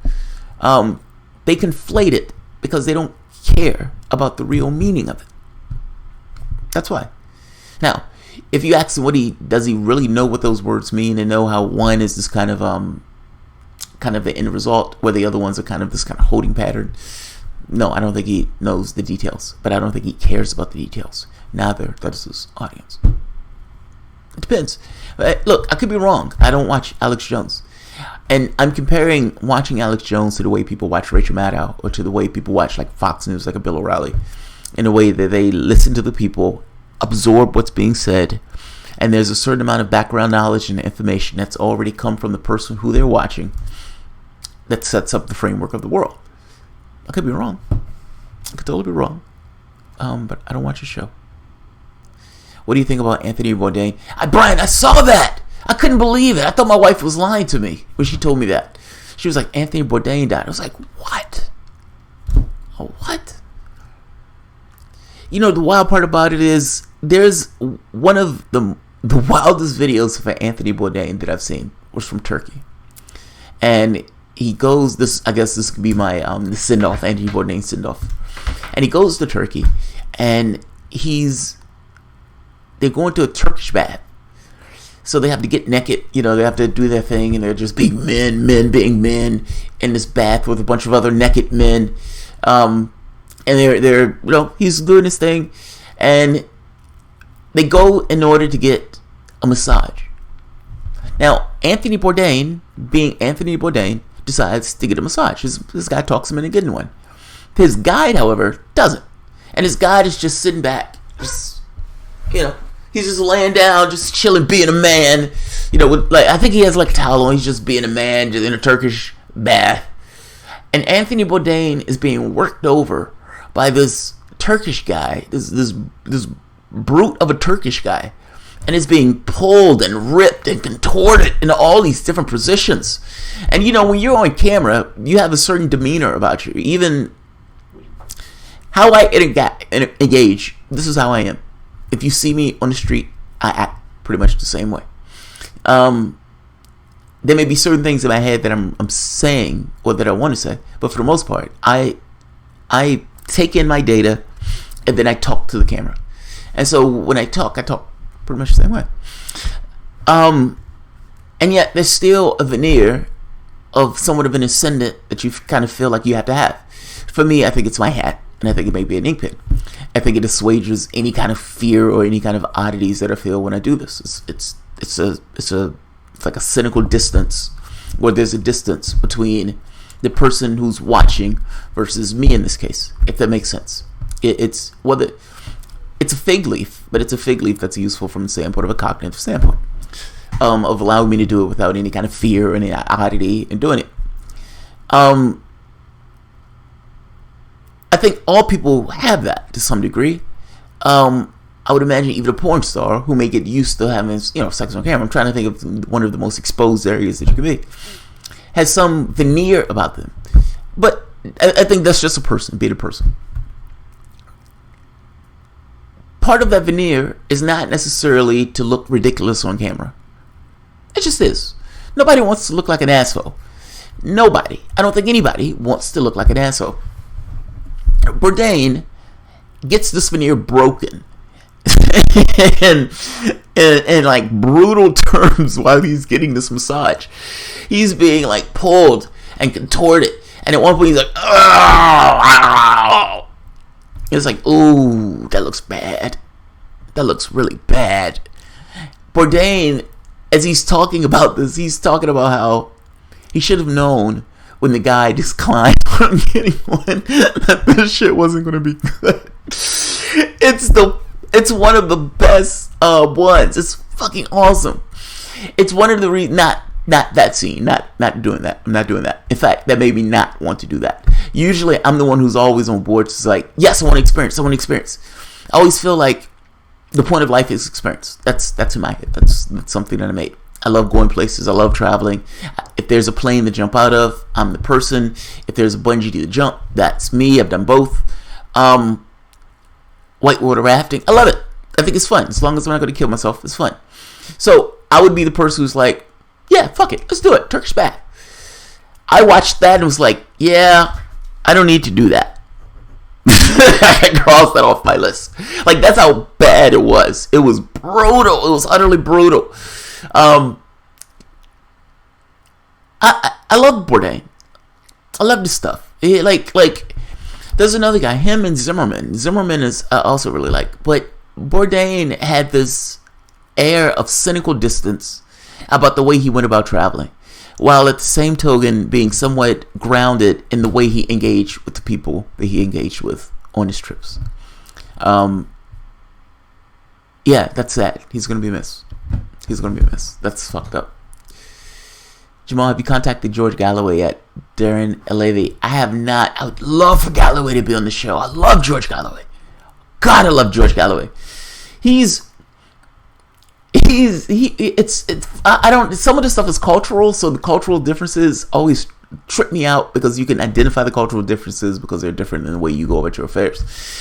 They conflate it because they don't care about the real meaning of it. That's why. Now, if you ask him does he really know what those words mean and know how one is this kind of the end result, where the other ones are kind of this kind of holding pattern? No, I don't think he knows the details, but I don't think he cares about the details. Neither does his audience. It depends. Look, I could be wrong. I don't watch Alex Jones. And I'm comparing watching Alex Jones to the way people watch Rachel Maddow, or to the way people watch like Fox News, like a Bill O'Reilly, in a way that they listen to the people, absorb what's being said, and there's a certain amount of background knowledge and information that's already come from the person who they're watching that sets up the framework of the world. I could be wrong. I could totally be wrong. But I don't watch his show. What do you think about Anthony Bourdain? Brian, I saw that! I couldn't believe it. I thought my wife was lying to me when she told me that. She was like, Anthony Bourdain died. I was like, what? Oh, what? You know, the wild part about it is there's one of the wildest videos for Anthony Bourdain that I've seen was from Turkey. And he goes, I guess this could be my the send-off, Anthony Bourdain send-off. And he goes to Turkey, and they're going to a Turkish bath. So they have to get naked, they have to do their thing, and they're just being men being men in this bath with a bunch of other naked men. And they're he's doing this thing, and they go in order to get a massage. Now, Anthony Bourdain, being Anthony Bourdain, decides to get a massage. This guy talks him into getting one. His guide, however, doesn't. And his guide is just sitting back, just, he's just laying down, just chilling, being a man. I think he has like a towel on. He's just being a man, just in a Turkish bath. And Anthony Bourdain is being worked over by this Turkish guy, this brute of a Turkish guy, and is being pulled and ripped and contorted into all these different positions. And when you're on camera, you have a certain demeanor about you. Even how I engage, this is how I am. If you see me on the street, I act pretty much the same way. There may be certain things in my head that I'm saying or that I want to say, but for the most part, I take in my data and then I talk to the camera. And so when I talk pretty much the same way. And yet there's still a veneer of somewhat of an ascendant that you kind of feel like you have to have. For me, I think it's my hat, and I think it may be an ink pen. I think it assuages any kind of fear or any kind of oddities that I feel when I do this. It's like a cynical distance, where there's a distance between the person who's watching versus me in this case, if that makes sense. It's whether it's a fig leaf, but it's a fig leaf that's useful from the standpoint of a cognitive standpoint, of allowing me to do it without any kind of fear or any oddity in doing it. I think all people have that to some degree. I would imagine even a porn star who may get used to having, sex on camera. I'm trying to think of one of the most exposed areas that you could be. Has some veneer about them. But I think that's just a person, being a person. Part of that veneer is not necessarily to look ridiculous on camera. It just is. Nobody wants to look like an asshole. Nobody. I don't think anybody wants to look like an asshole. Bourdain gets this veneer broken in like brutal terms while he's getting this massage. He's being like pulled and contorted, and at one point he's like, oh! It's like, ooh, that looks bad. That looks really bad. Bourdain, as he's talking about this, he's talking about how he should have known when the guy declined from getting one that this shit wasn't going to be good. It's one of the best ones. It's fucking awesome. It's one of the not that scene, not doing that. I'm not doing that. In fact, that made me not want to do that. Usually, I'm the one who's always on board. It's like, yes, I want to experience. I always feel like the point of life is experience. That's in my head. That's something that I made. I love going places. I love traveling. If there's a plane to jump out of, I'm the person. If there's a bungee to jump, that's me. I've done both. Whitewater rafting, I love it. I think it's fun. As long as I'm not going to kill myself, it's fun. So I would be the person who's like, yeah, fuck it, let's do it. Turkish bath. I watched that and was like, yeah, I don't need to do that. I crossed that off my list. Like, that's how bad it was. It was brutal. It was utterly brutal. I love Bourdain. I love this stuff. There's another guy, him and Zimmerman. Zimmerman is also really but Bourdain had this air of cynical distance about the way he went about traveling, while at the same token being somewhat grounded in the way he engaged with the people that he engaged with on his trips. Yeah, that's sad. He's going to be missed. That's fucked up. Jamal, have you contacted George Galloway at Darren Levy? I have not. I would love for Galloway to be on the show. I love George Galloway. God, I love George Galloway. I don't, some of the stuff is cultural, so the cultural differences always trip me out because you can identify the cultural differences because they're different in the way you go about your affairs.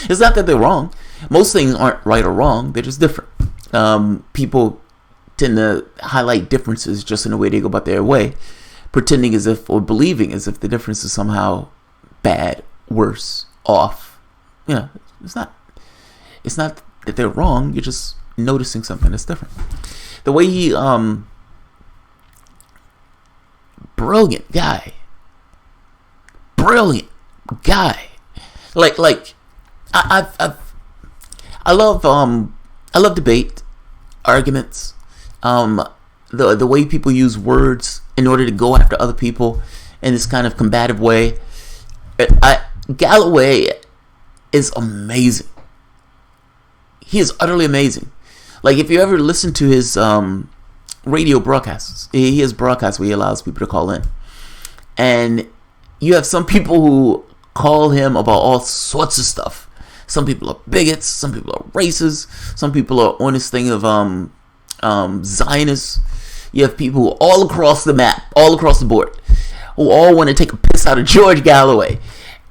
It's not that they're wrong. Most things aren't right or wrong. They're just different. People tend to highlight differences just in the way they go about their way, pretending as if, or believing as if the difference is somehow bad, worse, off. It's not that they're wrong. You're just noticing something that's different. The way he, brilliant guy. I love debate, arguments. The way people use words in order to go after other people in this kind of combative way. Galloway is amazing. He is utterly amazing. Like, if you ever listen to his radio broadcasts, he has broadcasts where he allows people to call in, and you have some people who call him about all sorts of stuff. Some people are bigots, some people are racists, some people are on this thing of Zionists. You have people who all across the map, all across the board, who all want to take a piss out of George Galloway.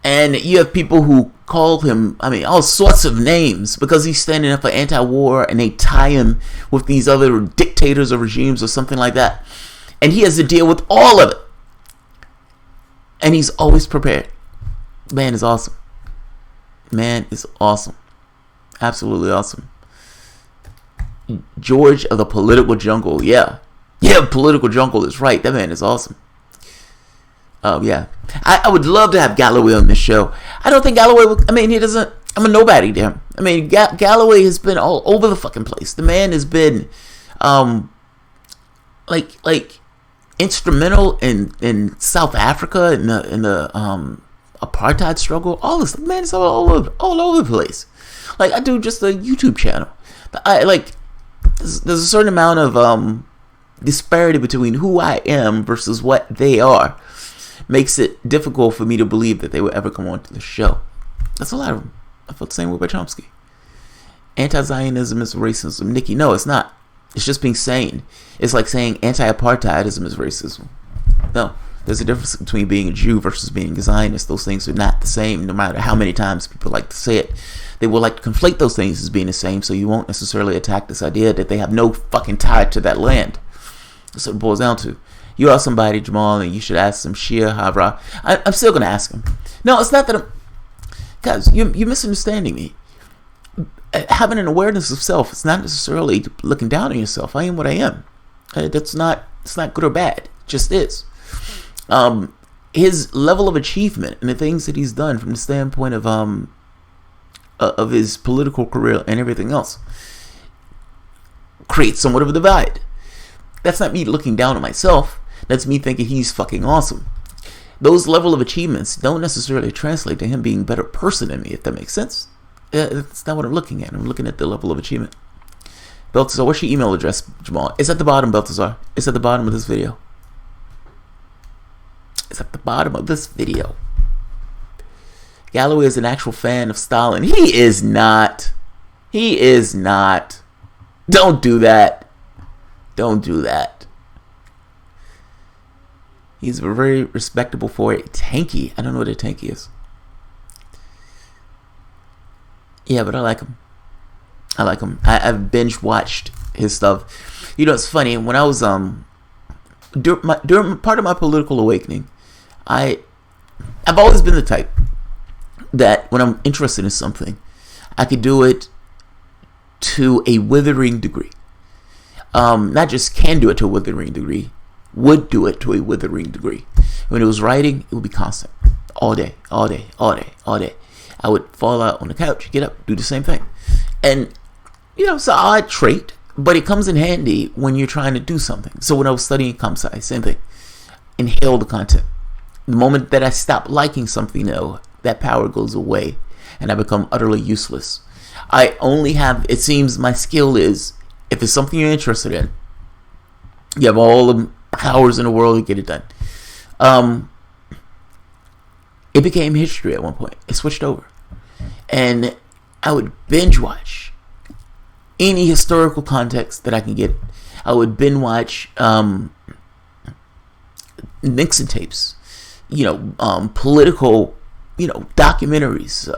And you have people who call him, all sorts of names because he's standing up for anti-war, and they tie him with these other dictators or regimes or something like that. And he has to deal with all of it. And he's always prepared. Man is awesome. Absolutely awesome. George of the political jungle. Yeah, political jungle is right. That man is awesome. Yeah, I would love to have Galloway on this show. I don't think Galloway he doesn't. I'm a nobody to him. Galloway has been all over the fucking place. The man has been, instrumental in South Africa in the apartheid struggle, all this, man, it's all over the place. Like, I do just a YouTube channel. There's a certain amount of disparity between who I am versus what they are. Makes it difficult for me to believe that they would ever come onto the show. That's a lot of them. I felt the same way about Chomsky. Anti-Zionism is racism. Nikki, no, it's not. It's just being sane. It's like saying anti-apartheidism is racism. No, there's a difference between being a Jew versus being a Zionist. Those things are not the same, no matter how many times people like to say it. They will like to conflate those things as being the same, so you won't necessarily attack this idea that they have no fucking tie to that land. That's what it boils down to. You are somebody, Jamal, and you should ask some Shia Havra. I'm still going to ask him. No, it's not that I'm... Guys, you're misunderstanding me. Having an awareness of self, it's not necessarily looking down on yourself. I am what I am. It's not good or bad. It just is. His level of achievement and the things that he's done from the standpoint of his political career and everything else creates somewhat of a divide. That's not me looking down on myself. That's me thinking he's fucking awesome. Those level of achievements don't necessarily translate to him being a better person than me, if that makes sense. That's not what I'm looking at. I'm looking at the level of achievement. Balthazar, what's your email address, Jamal? It's at the bottom, Balthazar. It's at the bottom of this video. It's at the bottom of this video. Galloway is an actual fan of Stalin. He is not. He is not. Don't do that. Don't do that. He's very respectable for a tanky. I don't know what a tanky is. Yeah, but I like him. I like him. I've binge watched his stuff. You know, it's funny. When I was during part of my political awakening, I've always been the type that when I'm interested in something, I could do it to a withering degree. Not just can do it to a withering degree, would do it to a withering degree. When it was writing, it would be constant. All day, all day, all day, all day. I would fall out on the couch, get up, do the same thing. And, you know, it's an odd trait, but it comes in handy when you're trying to do something. So when I was studying comp sci, same thing. Inhale the content. The moment that I stop liking something, though, that power goes away and I become utterly useless. I only have, it seems my skill is, if it's something you're interested in, you have all the powers in the world to get it done. It became history at one point. It switched over. And I would binge watch any historical context that I can get. I would binge watch Nixon tapes, political, documentaries,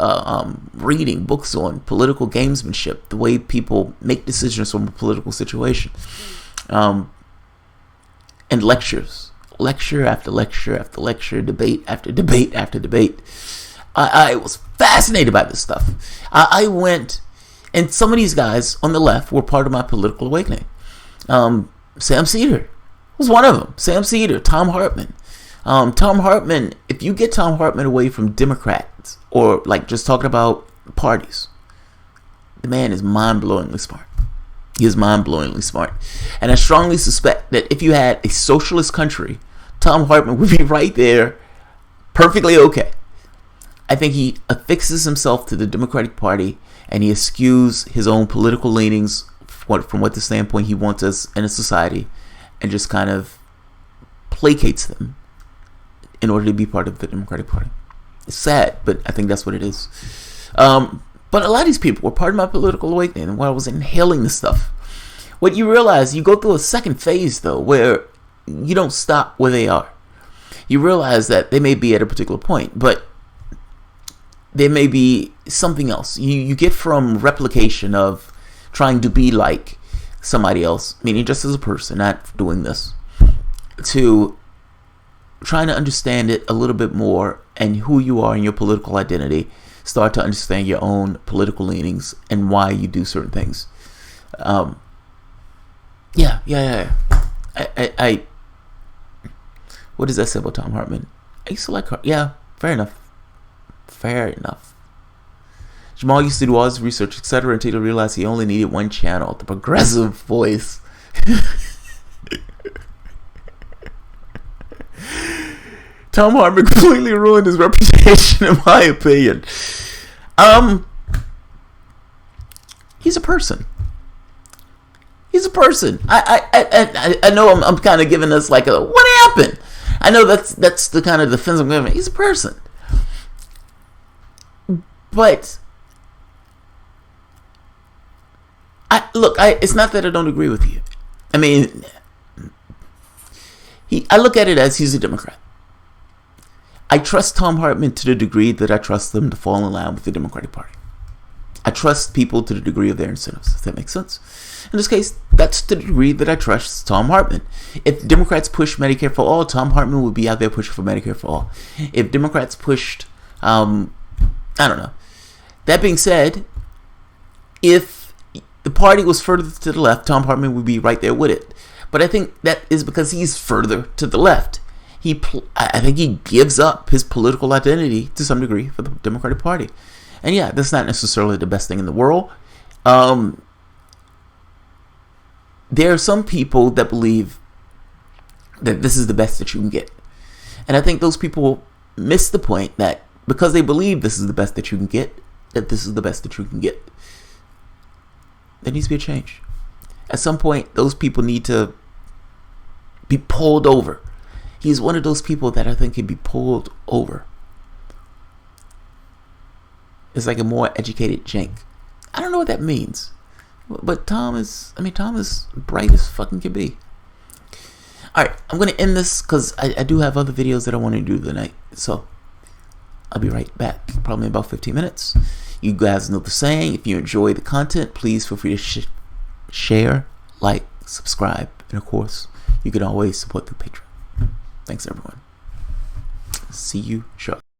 reading books on political gamesmanship, the way people make decisions from a political situation, and lectures. Lecture after lecture after lecture, debate after debate after debate. I was fascinated by this stuff. I went, and some of these guys on the left were part of my political awakening. Sam Cedar was one of them. Sam Cedar, Tom Hartman. Tom Hartman, if you get Tom Hartman away from Democrats or like just talking about parties, the man is mind-blowingly smart. He is mind-blowingly smart. And I strongly suspect that if you had a socialist country, Tom Hartman would be right there, perfectly okay. I think he affixes himself to the Democratic Party and he eschews his own political leanings from what the standpoint he wants us in a society and just kind of placates them in order to be part of the Democratic Party. It's sad, but I think that's what it is. But a lot of these people were part of my political awakening while I was inhaling this stuff. What you realize, you go through a second phase, though, where you don't stop where they are. You realize that they may be at a particular point, but there may be something else. You get from replication of trying to be like somebody else, meaning just as a person, not doing this, to trying to understand it a little bit more and who you are in your political identity. Start to understand your own political leanings and why you do certain things. Yeah. I what does that say about Tom Hartman? I used to like her. Yeah, fair enough. Jamal used to do all his research, etc., until he realized he only needed one channel, the progressive voice. Tom Hartman completely ruined his reputation, in my opinion. He's a person. He's a person. I know I'm kind of giving us like a what happened. I know that's the kind of defense I'm giving. He's a person. But it's not that I don't agree with you. I mean, I look at it as he's a Democrat. I trust Tom Hartman to the degree that I trust them to fall in line with the Democratic Party. I trust people to the degree of their incentives, if that makes sense. In this case, that's the degree that I trust Tom Hartman. If Democrats push Medicare for all, Tom Hartman would be out there pushing for Medicare for all. If Democrats pushed, I don't know. That being said, if the party was further to the left, Tom Hartman would be right there with it. But I think that is because he's further to the left. I think he gives up his political identity to some degree for the Democratic Party. And yeah, that's not necessarily the best thing in the world. There are some people that believe that this is the best that you can get. And I think those people miss the point that because they believe this is the best that you can get, that this is the best that you can get. There needs to be a change. At some point, those people need to be pulled over. He's one of those people that I think can be pulled over. It's like a more educated jank. I don't know what that means. But Tom is bright as fucking can be. Alright, I'm going to end this because I do have other videos that I want to do tonight. So, I'll be right back. Probably in about 15 minutes. You guys know the saying. If you enjoy the content, please feel free to share, like, subscribe. And of course, you can always support through Patreon. Thanks, everyone. See you shortly.